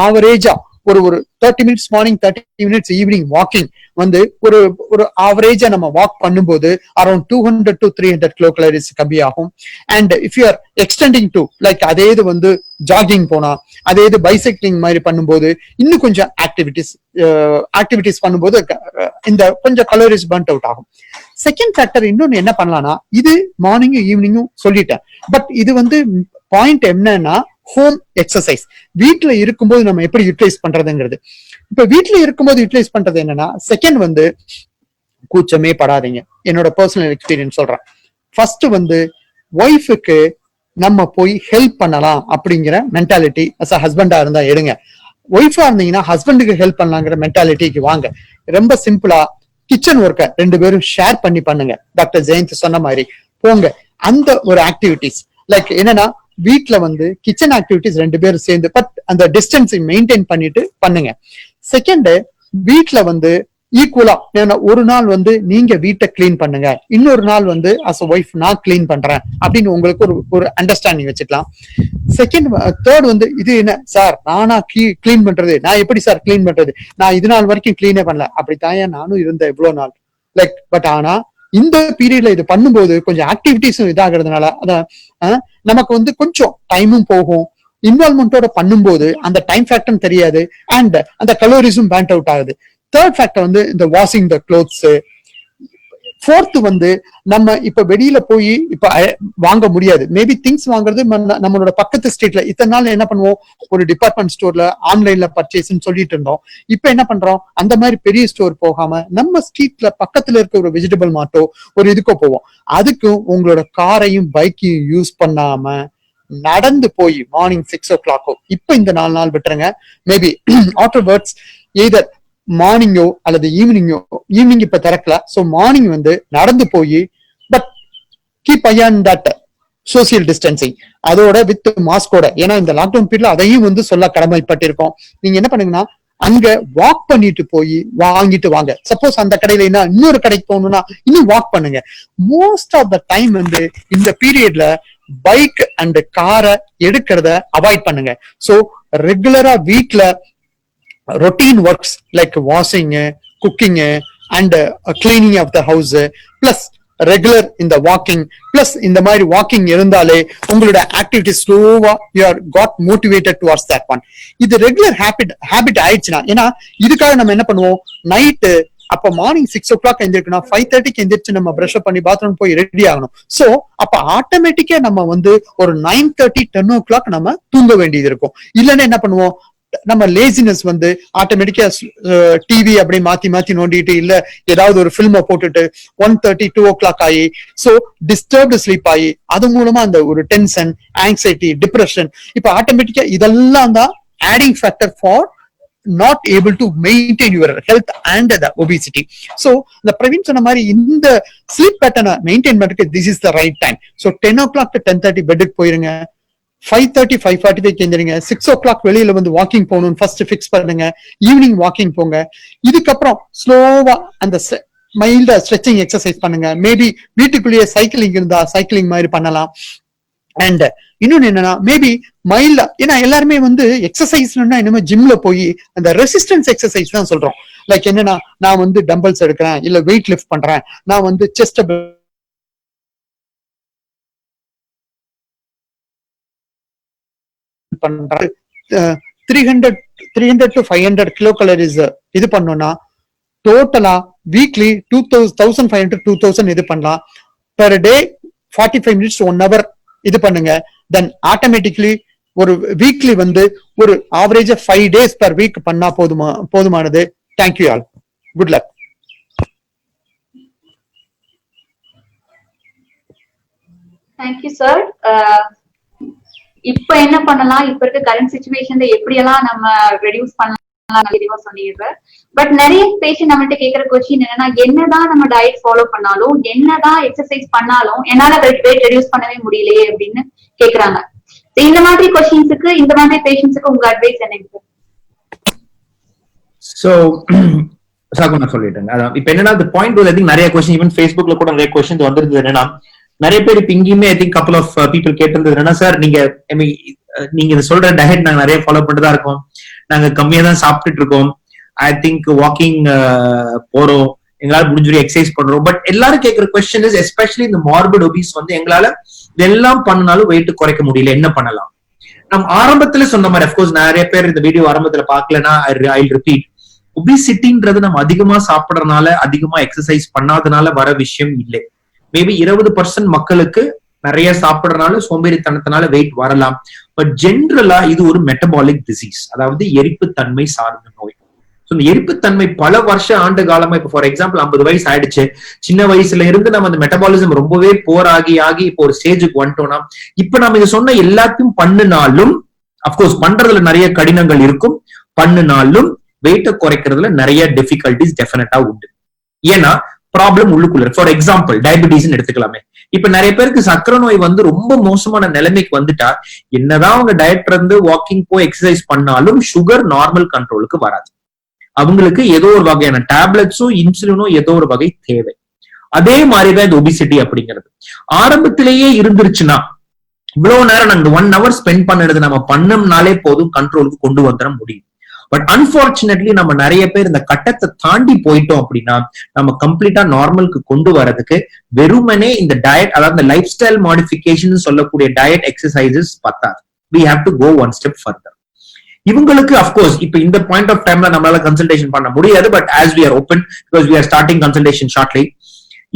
ஆவரேஜா ஒரு 30 minutes morning, 30 minutes evening walking வந்து ஒரு ஆவரேஜா நம்ம வாக் பண்ணும்போது அரௌண்ட் 200 to 300 கிலோ கலோரிஸ் கம்மி ஆகும். And if you are extending to like அதே இது வந்து ஜாகிங் போனா, அதே இது பைசைக்கிளிங் மாதிரி பண்ணும்போது இன்னும் கொஞ்சம் ஆக்டிவிட்டிஸ் பண்ணும்போது இந்த கொஞ்சம் கலோரிஸ் பர்ன் அவுட் ஆகும். செகண்ட் ஃபேக்டர் இன்னொன்னு என்ன பண்ணலாம்னா, இது மார்னிங்கும் ஈவினிங்கும் சொல்லிட்டேன், பட் இது வந்து பாயிண்ட் என்னன்னா ஹோம் எக்ஸசைஸ். வீட்டுல இருக்கும்போது நம்ம எப்படி யூட்டிலைஸ் பண்றதுங்கிறது. இப்ப வீட்டுல இருக்கும்போது யூட்டிலைஸ் பண்றது என்னன்னா, செகண்ட் வந்து கூச்சமே படாதீங்க. என்னோட பர்சனல் எக்ஸ்பீரியன்ஸ் சொல்றேன். ஃபர்ஸ்ட் வந்து ஒய்ஃபுக்கு நம்ம போய் ஹெல்ப் பண்ணலாம் அப்படிங்கிற மென்டாலிட்டி அஸ் அ ஹஸ்பண்டா இருந்தா எடுங்க. ஒய்ஃபா இருந்தீங்கன்னா ஹஸ்பண்டுக்கு ஹெல்ப் பண்ணலாங்கிற மென்டாலிட்டிக்கு வாங்க. ரொம்ப சிம்பிளா கிச்சன் ஒர்க்கை 2 பேரும் ஷேர் பண்ணி பண்ணுங்க. டாக்டர் ஜெயந்த் சொன்ன மாதிரி போங்க. அந்த ஒரு ஆக்டிவிட்டிஸ் லைக் என்னன்னா, வீட்டுல வந்து கிச்சன் ஆக்டிவிட்டிஸ் 2 பேரும் சேர்ந்து பட் அந்த டிஸ்டன்ஸ் மெயின்டைன் பண்ணிட்டு பண்ணுங்க. செகண்ட், வீட்டுல வந்து ஈக்குவலா ஒரு நாள் வந்து நீங்க வீட்டை கிளீன் பண்ணுங்க, இன்னொரு நாள் வந்து அஸ் ஒய்ஃப் நான் கிளீன் பண்றேன் அப்படின்னு உங்களுக்கு ஒரு அண்டர்ஸ்டாண்டிங் வச்சுக்கலாம். செகண்ட், தேர்ட் வந்து இது என்ன சார் நானா கிளீன் பண்றது, நான் எப்படி சார் கிளீன் பண்றது, நான் இது நாள் வரைக்கும் கிளீனே பண்ணல, அப்படித்தான் நானும் இருந்தேன் இவ்வளவு நாள் லைக். பட் ஆனா இந்த பீரியட்ல இது பண்ணும்போது கொஞ்சம் ஆக்டிவிட்டிஸும் இதாகிறதுனால அதான் நமக்கு வந்து கொஞ்சம் டைமும் போகும். இன்வால்மெண்டோட பண்ணும்போது அந்த டைம் ஃபேக்டர் தெரியாது அண்ட் அந்த கலோரிஸும் பேண்ட் அவுட் ஆகுது. தேர்ட் ஃபேக்டர் வந்து இந்த வாஷிங் த கிளோத்ஸ். ஃபோர்த் வந்து நம்ம இப்ப வெளியில போய் இப்ப வாங்க முடியாது, மேபி திங்ஸ் வாங்குறது நம்மளோட பக்கத்து ஸ்ட்ரீட்ல. இத்தனை நாள் என்ன பண்ணுவோம், ஒரு டிபார்ட்மெண்ட் ஸ்டோர்ல ஆன்லைன்ல பர்ச்சேஸ் சொல்லிட்டு இருந்தோம். இப்ப என்ன பண்றோம், அந்த மாதிரி பெரிய ஸ்டோர் போகாம நம்ம ஸ்ட்ரீட்ல பக்கத்துல இருக்க ஒரு வெஜிடபிள் மார்ட்டோ ஒரு இதுக்கோ போவோம். அதுக்கும் உங்களோட காரையும் பைக்கையும் யூஸ் பண்ணாம நடந்து போய் மார்னிங் 6 o'clock இப்ப இந்த 4 நாள் விட்டுருங்க. மேபி ஆஃப்டர்வர்ட்ஸ் எய்தர் மார்னிங்கோ அல்லது ஈவினிங் இப்ப திறக்கல, சோ மார்னிங் வந்து நடந்து போய் but keep I on that social distancing, அதோட வித் மாஸ்கோட. ஏன்னா இந்த லாக்டவுன் பீரியட்ல அதையும் வந்து சொல்ல கடமைப்பட்டிருக்கோம். நீங்க என்ன பண்ணுங்கன்னா அங்க வாக் பண்ணிட்டு போய் வாங்கிட்டு வாங்க. சப்போஸ் அந்த கடையில என்ன இன்னொரு கடைக்கு போகணும்னா இன்னும் வாக் பண்ணுங்க. மோஸ்ட் ஆஃப் த டைம் வந்து இந்த பீரியட்ல பைக் அண்ட் காரை எடுக்கிறத அவாய்ட் பண்ணுங்க. சோ ரெகுலரா வீட்ல routine works like washing, cooking and cleaning of the house plus regular இந்த வாக்கிங் பிளஸ் இந்த மாதிரி வாக்கிங் இருந்தாலே உங்களோட ஆக்டிவிட்டி ஸ்லோவா you are got motivated towards that one. இது ரெகுலர் ஹேபிட் ஆயிடுச்சுன்னா, ஏன்னா இதுக்காக நம்ம என்ன பண்ணுவோம், நைட்டு அப்ப மார்னிங் 6 o'clock எந்திரிக்கணும், 5:30 எந்திரிச்சு நம்ம பிரஷ் பண்ணி பாத்ரூம் போய் ரெடி ஆகணும். சோ அப்ப ஆட்டோமேட்டிக்கா நம்ம வந்து ஒரு 9:30, 10 o'clock நம்ம தூங்க வேண்டியது இருக்கும். இல்லைன்னா என்ன பண்ணுவோம், நம்ம லேசினஸ் வந்து ஆட்டோமேட்டிக்கா டிவி அப்படியே மாத்தி நோண்டிட்டு இல்ல ஏதாவது ஒரு பிலிமை போட்டுட்டு 1:30, 2 o'clock ஆகி சோ டிஸ்டர்ப்டு ஸ்லீப் ஆகி அது மூலமா அந்த ஒரு டென்ஷன், ஆங்ஸைட்டி, டிப்ரெஷன், இப்ப ஆட்டோமேட்டிக்கா இதெல்லாம் தான் adding factor for not able to maintain your health and the obesity. So the Praveen சொன்ன மாதிரி இந்த sleep pattern மெயின்டைன் பண்றதுக்கு this is the right time. So 10 o'clock to 10:30 பெட்டுக்கு போயிருங்க, 5:30 5:45 எழுந்திரிங்க, 6 o'clock வெளியில வந்து வாக்கிங் போகணும் ஃபர்ஸ்ட் ஃபிக்ஸ் பண்ணுங்க, ஈவினிங் வாக்கிங் போங்க, இதுக்கப்புறம் ஸ்லோவா அந்த மைல்டா ஸ்ட்ரெச்சிங் எக்ஸசைஸ் பண்ணுங்க, மேபி வீட்டுக்குள்ளேயே சைக்கிளிங் இருந்தா சைக்கிளிங் மாதிரி பண்ணலாம். அண்ட் இன்னொன்னு என்னன்னா மேபி மைல்டா, ஏன்னா எல்லாருமே வந்து எக்ஸசைஸ்னா என்னமோ ஜிம்ல போய் அந்த ரெசிஸ்டன்ஸ் எக்ஸசைஸ் தான் சொல்றோம். லைக் என்னன்னா நான் வந்து டம்பிள்ஸ் எடுக்கிறேன், இல்ல வெயிட் லிஃப்ட் பண்றேன், நான் வந்து செஸ்ட் பண்றேன், 300 to 500 கிலோ கலோரிஸ் இது பண்ணோம்னா டோட்டலா வீக்லி 1500 2000 இது பண்ணலாம். பெர் டே 45 minutes 1 hour இது பண்ணுங்க. தென் ஆட்டோமேட்டிக்லி ஒரு வீக்லி வந்து ஒரு ஆவரேஜா 5 days per week பண்ணா போதுமானது. Thank you all, good luck. Thank you sir. இப்ப என்ன பண்ணலாம், இப்ப இருக்க கரண்ட் சிச்சுவேஷன்ல எப்படியெல்லாம் நம்ம ரெடியூஸ் பண்ணலாம் சொல்லிடுறேன். பட் நிறைய பேஷண்ட் நம்மள்ட்ட கேட்கிற கொஸ்டின் என்னன்னா, என்னதான் நம்ம டயட் ஃபாலோ பண்ணாலும், என்னதான் எக்ஸசைஸ் பண்ணாலும் என்னால வெயிட் ரெடியூஸ் பண்ணவே முடியலையே அப்படின்னு கேக்குறாங்க. இந்த மாதிரி கொஸ்டின்ஸுக்கு, இந்த மாதிரி பேஷண்ட்ஸுக்கு உங்க அட்வைஸ் என்னங்க? சோ நான் சொல்லிட்டேன். அதான் இப்ப என்னன்னா the point was I think நிறைய கொஸ்டின் ஈவன் Facebookல கூட நிறைய கொஸ்டின் வந்திருந்தது. என்னன்னா நிறைய பேர் இப்ப இங்கேயுமே I think couple of people கேட்டிருந்தது என்னன்னா, சார் நீங்க சொல்ற டயட் நாங்க நிறைய ஃபாலோ பண்ணிட்டு இருக்கோம், நாங்க கம்மியா தான் சாப்பிட்டுட்டு இருக்கோம், ஐ திங்க் வாக்கிங் போறோம், எங்களால முடிஞ்ச எக்ஸசைஸ் பண்றோம், பட் எல்லாரும் கேட்கிற கொஸ்டின் இஸ் எஸ்பெஷலி இந்த மார்பிட் ஒபீஸ் வந்து எங்களால இதெல்லாம் பண்ணாலும் வெயிட் குறைக்க முடியல, என்ன பண்ணலாம்? நம்ம ஆரம்பத்துல சொன்ன மாதிரி அஃப்கோர்ஸ் நிறைய பேர் இந்த வீடியோ ஆரம்பத்துல பாக்கலன்னா ஐ ரிப்பீட், ஒபிசிட்டின்றது நம்ம அதிகமா சாப்பிடறதுனால, அதிகமா எக்ஸசைஸ் பண்ணாதனால வர விஷயம் இல்லை. மேபி 20% மக்களுக்கு நிறைய சாப்பிடறதுனால சோம்பேறித்தனத்தினால வெயிட் வரலாம். பட் ஜென்ரலா இது ஒரு மெட்டபாலிக் டிசீஸ், அதாவது எரிப்புத்தன்மை சார்ந்த நோய். இந்த எரிப்புத்தன்மை பல ஆண்டு காலமா, இப்ப ஃபார் எக்ஸாம்பிள் 50 வயசு ஆயிடுச்சு, சின்ன வயசுல இருந்து நம்ம அந்த மெட்டபாலிசம் ரொம்பவே போராகி இப்போ ஒரு ஸ்டேஜுக்கு வந்துட்டோம்னா, இப்ப நம்ம இதை சொன்ன எல்லாத்தையும் பண்ணினாலும் அப்கோர்ஸ் பண்றதுல நிறைய கடினங்கள் இருக்கும், பண்ணினாலும் வெயிட்டை குறைக்கிறதுல நிறைய டிஃபிகல்டிஸ் டெஃபினட்டா உண்டு. ஏன்னா ப்ராப்ளம் உள்ளுக்குள்ள. ஃபார் எக்ஸாம்பிள் டயபிட்டிஸ் எடுத்துக்கலாமே. இப்ப நிறைய பேருக்கு சக்கரை நோய் வந்து ரொம்ப மோசமான நிலைமைக்கு வந்துட்டா, என்னதான் அவங்க டயட் இருந்து வாக்கிங் போய் எக்ஸசைஸ் பண்ணாலும் சுகர் நார்மல் கண்ட்ரோலுக்கு வராது. அவங்களுக்கு ஏதோ ஒரு வகையான டேப்லெட்ஸும் இன்சுலினும் ஏதோ ஒரு வகை தேவை. அதே மாதிரிதான் இந்த ஒபிசிட்டி அப்படிங்கிறது. ஆரம்பத்திலேயே இருந்துருச்சுன்னா இவ்வளவு நேரம் நாங்க 1 hour ஸ்பெண்ட் பண்ணுறது நம்ம பண்ணோம்னாலே போதும், கண்ட்ரோலுக்கு கொண்டு வந்துட முடியும். பட் அன்பார்ச்சுனேட்லி நம்ம நிறைய பேர் இந்த கட்டத்தை தாண்டி போயிட்டோம் அப்படின்னா நம்ம கம்ப்ளீட்டா நார்மலுக்கு கொண்டு வரதுக்கு வெறுமனே இந்த டயட், அதாவது லைஃப் ஸ்டைல் மாடிஃபிகேஷன் சொல்லக்கூடிய டயட் எக்ஸசைசஸ் பத்தாது. we have to go one step further. இவங்களுக்கு அப்கோர்ஸ் இப்ப இந்த பாயிண்ட் ஆஃப் டைம்ல நம்மளால கன்சல்டேஷன் பண்ண முடியாது, but as we are open because we are starting consultation shortly,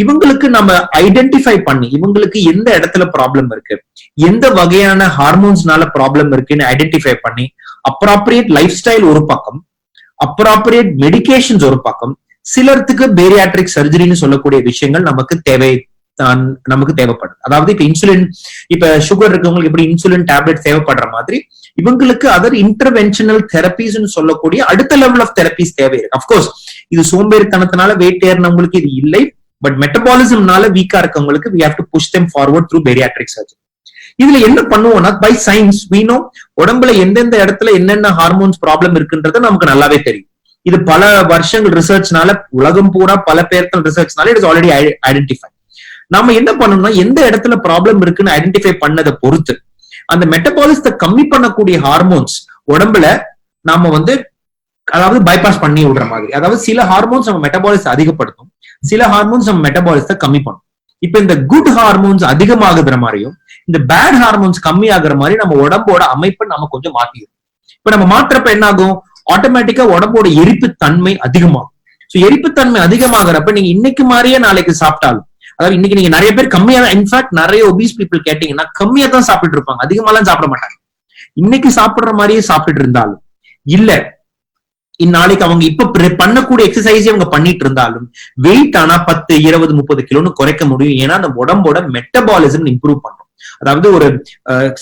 இவங்களுக்கு நம்ம ஐடென்டிஃபை பண்ணி இவங்களுக்கு எந்த இடத்துல ப்ராப்ளம் இருக்கு, எந்த வகையான ஹார்மோன்ஸ்னால ப்ராப்ளம் இருக்குன்னு ஐடென்டிஃபை பண்ணி அப்ராப்ரியேட் லைஃப் ஸ்டைல் ஒரு பக்கம், அப்ராப்ரியேட் மெடிகேஷன்ஸ் ஒரு பக்கம், சிலருக்கு பேரியாட்ரிக் சர்ஜரின்னு சொல்லக்கூடிய விஷயங்கள் நமக்கு தேவைப்படுது. அதாவது இப்ப இன்சுலின், இப்ப சுகர் இருக்கவங்களுக்கு எப்படி இன்சுலின் டேப்லெட் தேவைப்படுற மாதிரி இவங்களுக்கு அதர் இன்டர்வென்ஷனல் தெரபிஸ் சொல்லக்கூடிய அடுத்த லெவல் ஆஃப் தெரபிஸ் தேவை இருக்கு. அப்கோர்ஸ் இது சோம்பேறித்தனத்தினால வெயிட் ஏறினவங்களுக்கு இது இல்லை, பட் மெட்டபாலிசம்னால வீக்கா இருக்கவங்களுக்கு we have to push them forward through bariatric surgery. இதுல என்ன பண்ணுவோம்னா பை சயின்ஸ் we know உடம்புல எந்தெந்த இடத்துல என்னென்ன ஹார்மோன்ஸ் ப்ராப்ளம் இருக்குன்றது நமக்கு நல்லாவே தெரியும். இது பல வருஷங்கள் ரிசர்ச்னால, உலகம் பூரா பல பேர்கள் ரிசர்ச்னால இட் இஸ் ஆல்ரெடி ஐடென்டிஃபை. நாம என்ன பண்ணணும்னா எந்த இடத்துல ப்ராப்ளம் இருக்குன்னு ஐடென்டிஃபை பண்ணதை பொறுத்து அந்த மெட்டபாலிசத்தை கம்மி பண்ணக்கூடிய ஹார்மோன்ஸ் உடம்புல நாம வந்து அதாவது பைபாஸ் பண்ணி விடுற மாதிரி, அதாவது சில ஹார்மோன்ஸ் நம்ம மெட்டபாலிசத்தை அதிகப்படுத்தும், சில ஹார்மோன்ஸ் நம்ம மெட்டபாலிசத்தை கம்மி பண்ணும். இப்ப இந்த குட் ஹார்மோன்ஸ் அதிகமாகுற மாதிரியும் இந்த பேட் ஹார்மோன்ஸ் கம்மி ஆகுற மாதிரி நம்ம உடம்போட அமைப்பை நம்ம கொஞ்சம் மாத்திடும். இப்ப நம்ம மாற்றப்ப என்ன ஆகும், ஆட்டோமேட்டிக்கா உடம்போட எரிப்பு தன்மை அதிகமாகும். சோ எரிப்பு தன்மை அதிகமாகறப்ப நீங்க இன்னைக்கு மாதிரியே நாளைக்கு சாப்பிட்டாலும், அதாவது இன்னைக்கு நீங்க நிறைய பேர் கம்மியா, இன்ஃபேக்ட் நிறைய ஒபீஸ் பீப்புள் கேட்டீங்கன்னா கம்மியா தான் சாப்பிட்டு இருப்பாங்க, அதிகமாலாம் சாப்பிட மாட்டாங்க. இன்னைக்கு சாப்பிடுற மாதிரியே சாப்பிட்டு இருந்தாலும் இல்ல இந்நாளைக்கு அவங்க இப்ப பண்ணக்கூடிய எக்ஸசைஸ் அவங்க பண்ணிட்டு இருந்தாலும் வெயிட் ஆனா 10, 20, 30 கிலோன்னு குறைக்க முடியும். ஏன்னா அந்த உடம்போட மெட்டபாலிசம் இம்ப்ரூவ் பண்றோம். அதாவது ஒரு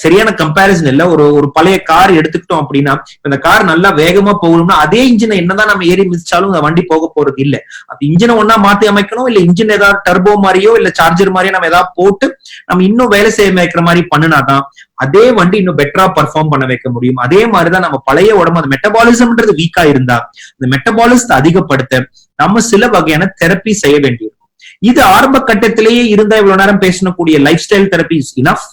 சரியான கம்பேரிசன் இல்ல, ஒரு பழைய கார் எடுத்துக்கிட்டோம் அப்படின்னா இந்த கார் நல்லா வேகமா போகணும்னா அதே இன்ஜினை என்னதான் நம்ம ஏறி மிதிச்சாலும் அந்த வண்டி போக போறது இல்ல. அது இன்ஜினை ஒன்னா மாத்தி அமைக்கணும், இல்ல இன்ஜின் ஏதாவது டர்போ மாதிரியோ இல்ல சார்ஜர் மாதிரியோ நம்ம ஏதாவது போட்டு நம்ம இன்னும் வேலை செய்ய வைக்கிற மாதிரி பண்ணினாதான் அதே வண்டி இன்னும் பெட்டரா பர்ஃபார்ம் பண்ண வைக்க முடியும். அதே மாதிரிதான் நம்ம பழைய உடம்பு அந்த மெட்டபாலிசம்ன்றது வீக்கா இருந்தா இந்த மெட்டபாலிசத்தை அதிகப்படுத்த நம்ம சில வகையான தெரப்பி செய்ய வேண்டியிருக்கும். இது ஆரம்ப கட்டத்திலேயே இருந்தா இவ்வளவு நேரம் பேசக்கூடிய life style therapy is enough.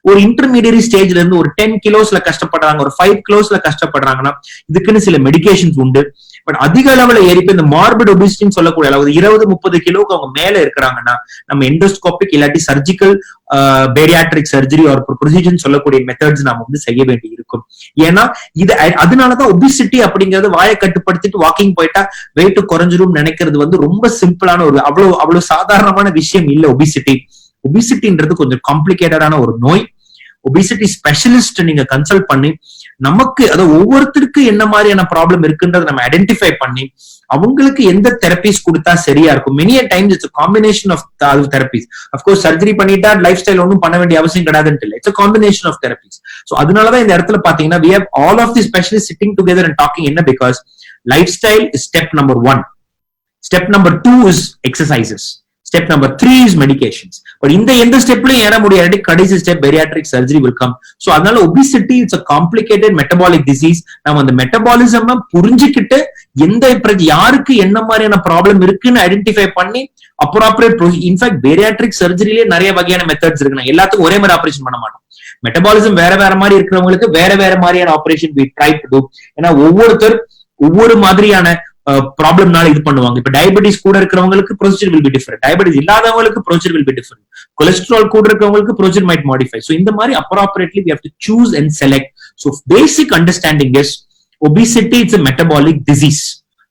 ஒரு இன்டர்மீடியரி ஸ்டேஜ்ல இருந்து ஒரு 10 கிலோஸ்ல கஷ்டப்படுறாங்க, ஒரு 5 கிலோஸ்ல கஷ்டப்படுறாங்கன்னா இதுக்குன்னு சில மெடிகேஷன்ஸ் உண்டு. பட் அதிக அளவுல ஏறிப்ப இந்த மார்பிட் ஒபிசிட்டின்னு சொல்லக்கூடிய அளவு 20-30 கிலோக்கு அவங்க மேல இருக்கிறாங்கன்னா நம்ம எண்டோஸ்கோபிக் இல்லாட்டி சர்ஜிக்கல் பேரியாட்ரிக் சர்ஜரி ஒரு ப்ரொசீஜர் சொல்லக்கூடிய மெத்தட்ஸ் நாம வந்து செய்ய வேண்டி இருக்கும். ஏன்னா இது அதனாலதான் ஒபிசிட்டி அப்படிங்கறது வாயை கட்டுப்படுத்திட்டு வாக்கிங் போயிட்டா வெயிட் குறைஞ்சிரும் நினைக்கிறது வந்து ரொம்ப சிம்பிளான ஒரு அவ்வளவு சாதாரணமான விஷயம் இல்ல. ஒபிசிட்டின்றது கொஞ்சம் காம்ப்ளிகேட்டடான ஒரு நோய். ஒபிசிட்டி ஸ்பெஷலிஸ்ட் நீங்க கன்சல்ட் பண்ணி நமக்கு அதாவது ஒவ்வொருத்தருக்கு என்ன மாதிரியான ப்ராப்ளம் இருக்குன்றத நம்ம ஐடென்டிஃபை பண்ணி அவங்களுக்கு எந்த தெரபிஸ் கொடுத்தா சரியா இருக்கும். Many times it's combination of therapies. Of course surgery பண்ணிட்டா லைஃப் ஸ்டைல் ஒன்றும் பண்ண வேண்டிய அவசியம் கிடையாதுன்னு இல்லை. It's combination of therapies. So அதனாலதான் இந்த இடத்துல பாத்தீங்கன்னா we have all of the specialists sitting together and talking. என்ன because lifestyle is step number 1. Step number 2 is exercises. Step number 3 is medications. But இந்த எந்த ஸ்டெப்லயும் ஏற முடியாது, கடைசி step bariatric surgery will come. So அதனால obesity it's a complicated metabolic disease. நம்ம அந்த மெட்டபாலிசம் புரிஞ்சுக்கிட்டு எந்த யாருக்கு என்ன மாதிரியான ப்ராப்ளம் இருக்குன்னு ஐடென்டிஃபை பண்ணி அப்ராப்ரியேட் இன்ஃபேக்ட் bariatric surgeryலயே நிறைய வகையான மெத்தட்ஸ் இருக்கு. எல்லாத்துக்கும் ஒரே மாதிரி ஆபரேஷன் பண்ண மாட்டோம். மெட்டபாலிசம் வேற மாதிரி இருக்கிறவங்களுக்கு வேற மாதிரியான operation we try to do. ஏன்னா ஒவ்வொருத்தர் ஒவ்வொரு மாதிரியான ப்ராப்ளம்னால இது பண்ணுவாங்க. இப்ப டயபெட்டிஸ் கூட இருக்கிறவங்களுக்கு procedure will be different, diabetes இல்லாதவங்களுக்கு procedure will be different, cholesterol கூட இருக்கிறவங்களுக்கு ப்ரொசீஜர் மைட் மாடிஃபை. சோ இந்த மாதிரி appropriately we have to choose and select. So basic understanding is obesity it's a metabolic disease.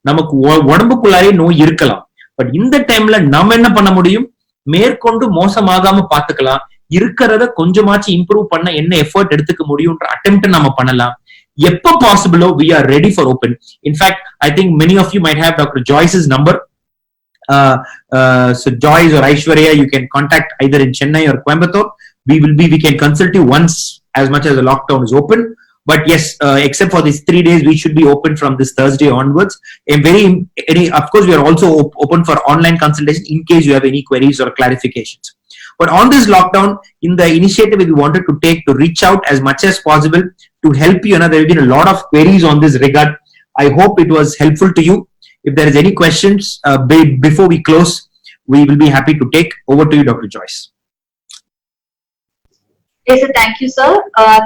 நமக்கு உடம்புக்குள்ளாரே நோய் இருக்கலாம். பட் இந்த டைம்ல நம்ம என்ன பண்ண முடியும், மேற்கொண்டு மோசமாகாம பாத்துக்கலாம், இருக்கிறத கொஞ்சமாச்சு இம்ப்ரூவ் பண்ண என்ன எஃபர்ட் எடுத்துக்க முடியும்ன்ற அட்டெம்ப்ட் நம்ம பண்ணலாம். எப்ப பாசிபிளோ we are ready for open. In fact, I think many of you might have Dr. Joyce's number. So Joyce or Aishwarya, you can contact either in Chennai or Coimbatore. We can consult you once as much as the lockdown is open. But yes, except for these 3 days, we should be open from this Thursday onwards. Of course, we are also open for online consultation in case you have any queries or clarifications. But on this lockdown, in the initiative we wanted to take to reach out as much as possible to help you. There have been a lot of queries on this regard. I hope it was helpful to you. If there is any questions before we close, we will be happy to take. Over to you, Dr. Joyce. Yes, sir. Thank you, sir.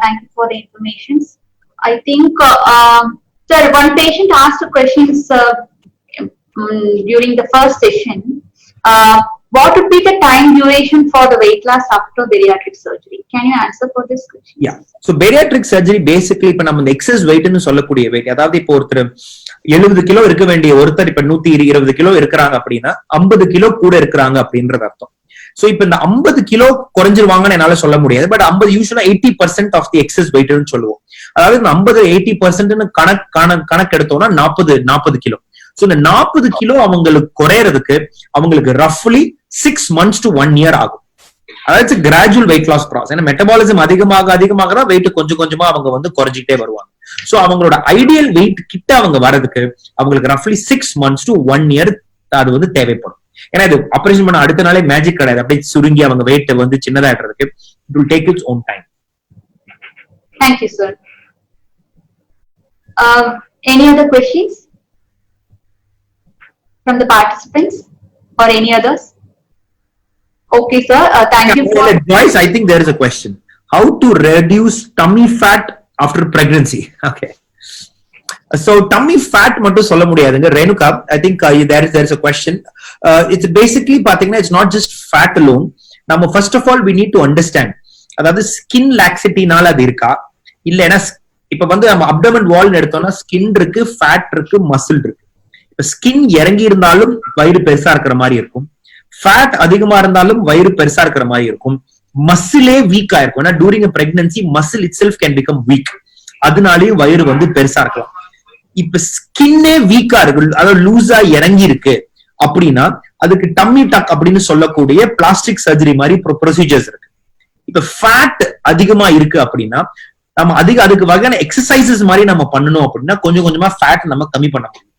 Thank you for the information. I think, sir, one patient asked a question during the first session. What would be the time duration for the weight loss after bariatric surgery? Can you answer for this question? Yeah. So bariatric surgery basically இப்ப நம்ம எக்ஸஸ் வெயிட்னு சொல்லக்கூடிய வெயிட், அதாவது இப்போ ஒருத்தர் 70 கிலோ இருக்க வேண்டிய ஒருத்தர் இப்ப 120 கிலோ இருக்கிறாங்க அப்படின்னா 50 கிலோ கூட இருக்கிறாங்க அப்படின்றது அர்த்தம். சோ இப்ப இந்த 50 கிலோ குறைஞ்சிருவாங்கன்னு என்னால சொல்ல முடியாது. பட் 50 யூஸ்வலா 80% ஆஃப் தி எக்ஸஸ் வெயிட்னு சொல்லுவோம். அதாவது இந்த 50-80% கணக்கு எடுத்தோம்னா 40 கிலோ. சோ இந்த 40 கிலோ அவங்களுக்கு குறையறதுக்கு அவங்களுக்கு ரஃப்லி 6 months to 1 year ஆகும். அதாவது கிராஜுவல் வெயிட் லாஸ் ப்ராசஸ். ஏன்னா மெட்டபாலிசம் அதிகமாக தான் வெயிட் கொஞ்சம் கொஞ்சமா அவங்க வந்து குறைஞ்சிட்டே வருவாங்க. சோ அவங்களோட ஐடியல் வெயிட் கிட்ட அவங்க வரதுக்கு அவங்களுக்கு ரஃப்லி 6 months to 1 year அது வந்து தேவைப்படும். ஏன்னா இது ஆபரேஷன் பண்ண அடுத்த நாளே மேஜிக் கிடையாது. அப்படியே சுருங்கி அவங்க வெயிட் வந்து சின்னதாடுறதுக்கு it will take its own time. Thank you, sir. Any other questions from the participants or any others? Okay, sir. Thank you for. Joyce, I think there is a question. How to reduce tummy fat after pregnancy? Okay. So tummy fat மட்டும் சொல்ல முடியாதுங்க. Renuka, I think there is a question. It's basically பாத்தீங்கன்னா it's not just fat alone. நம்ம first of all we need to understand. அதாவது skin laxityனால அது இருக்கா இல்லைன்னா இப்ப வந்து நம்ம அப்டமன் வால் எடுத்தோம்னா ஸ்கின் இருக்கு, ஃபேட் இருக்கு, மசில் இருக்கு. இப்ப ஸ்கின் இறங்கி இருந்தாலும் வயிறு பெருசா இருக்கிற மாதிரி இருக்கும், ஃபேட் அதிகமா இருந்தாலும் வயிறு பெருசா இருக்கிற மாதிரி இருக்கும், மசிலே வீக்கா இருக்கும். ஏன்னா during pregnancy muscle itself can become weak, அதனாலயும் வயிறு வந்து பெருசா இருக்கலாம். இப்ப ஸ்கின்னே வீக்கா இருக்கு, அதாவது லூஸா இறங்கி இருக்கு அப்படின்னா அதுக்கு டம்மி டக் அப்படின்னு சொல்லக்கூடிய பிளாஸ்டிக் சர்ஜரி மாதிரி ப்ரொசீஜர்ஸ் இருக்கு. இப்ப இப்ப ஃபேட் அதிகமா இருக்கு அப்படின்னா நம்ம அதுக்கு வகையான எக்ஸசைசஸ் மாதிரி நம்ம பண்ணணும் அப்படின்னா கொஞ்சம் கொஞ்சமா ஃபேட் நம்ம கம்மி பண்ண முடியும்.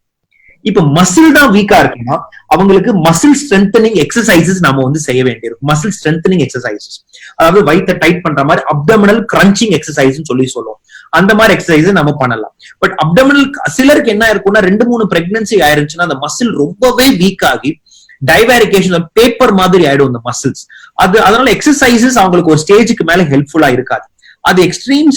இப்ப மசில் தான் வீக்கா இருக்குன்னா அவங்களுக்கு மசில் ஸ்ட்ரென்தனிங் எக்ஸசைசஸ் நம்ம வந்து செய்ய வேண்டியிருக்கும். மசில் ஸ்ட்ரென்தனிங் எக்ஸசைசஸ், அதாவது வயிற்றை டைட் பண்ற மாதிரி அப்டமினல் கிரன்ச்சிங் எக்ஸசைஸ் சொல்லுவோம். அந்த மாதிரி எக்ஸசைஸ் நம்ம பண்ணலாம். பட் அப்டமினல் சிலருக்கு என்ன இருக்கும்னா 2-3 பிரெக்னன்சி ஆயிருச்சுன்னா அந்த மசில் ரொம்பவே வீக் ஆகி டைவேரிகேஷன் பேப்பர் மாதிரி ஆயிடும் அந்த மசில்ஸ். அதனால எக்ஸசைசஸ் அவங்களுக்கு ஒரு ஸ்டேஜுக்கு மேல ஹெல்ப்ஃபுல்லா இருக்காது. அது எக்ஸ்ட்ரீம்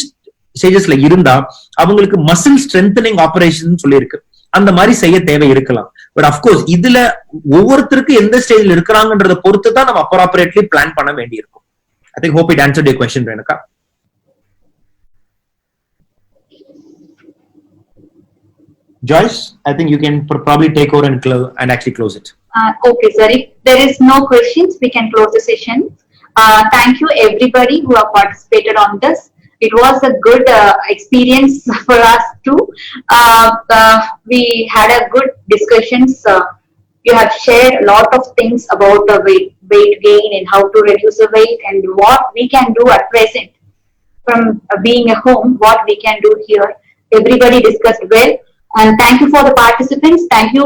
ஸ்டேஜஸ்ல இருந்தா அவங்களுக்கு மசில் ஸ்ட்ரென்தனிங் ஆபரேஷன் சொல்லியிருக்கு, அந்த மாதிரி செய்ய தேவை இருக்கலாம். பட் அப்கோர்ஸ் இதுல ஒவ்வொருத்தருக்கு எந்த ஸ்டேஜ்ல இருக்கிறாங்கன்றத பொறுத்து தான் நம்ம அப்ராப்ரியேட்லி பிளான் பண்ண வேண்டியிருக்கும். I think hope it answered your question Renuka. Joyce, I think you can probably take over and actually close it. Okay, sir. If there is no questions, we can close the session. Thank you everybody who have participated on this. It was a good experience for us too. We had a good discussions. You have shared a lot of things about the weight gain and how to reduce the weight and what we can do at present from being at home, what we can do here. Everybody discussed well. And thank you for the participants. Thank you,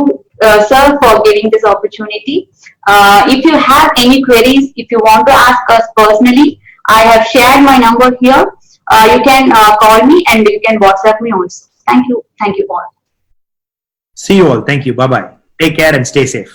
sir, for giving this opportunity. If you have any queries, if you want to ask us personally, I have shared my number here. You can call me and you can WhatsApp me also. Thank you. Thank you all. See you all. Thank you. Bye-bye. Take care and stay safe.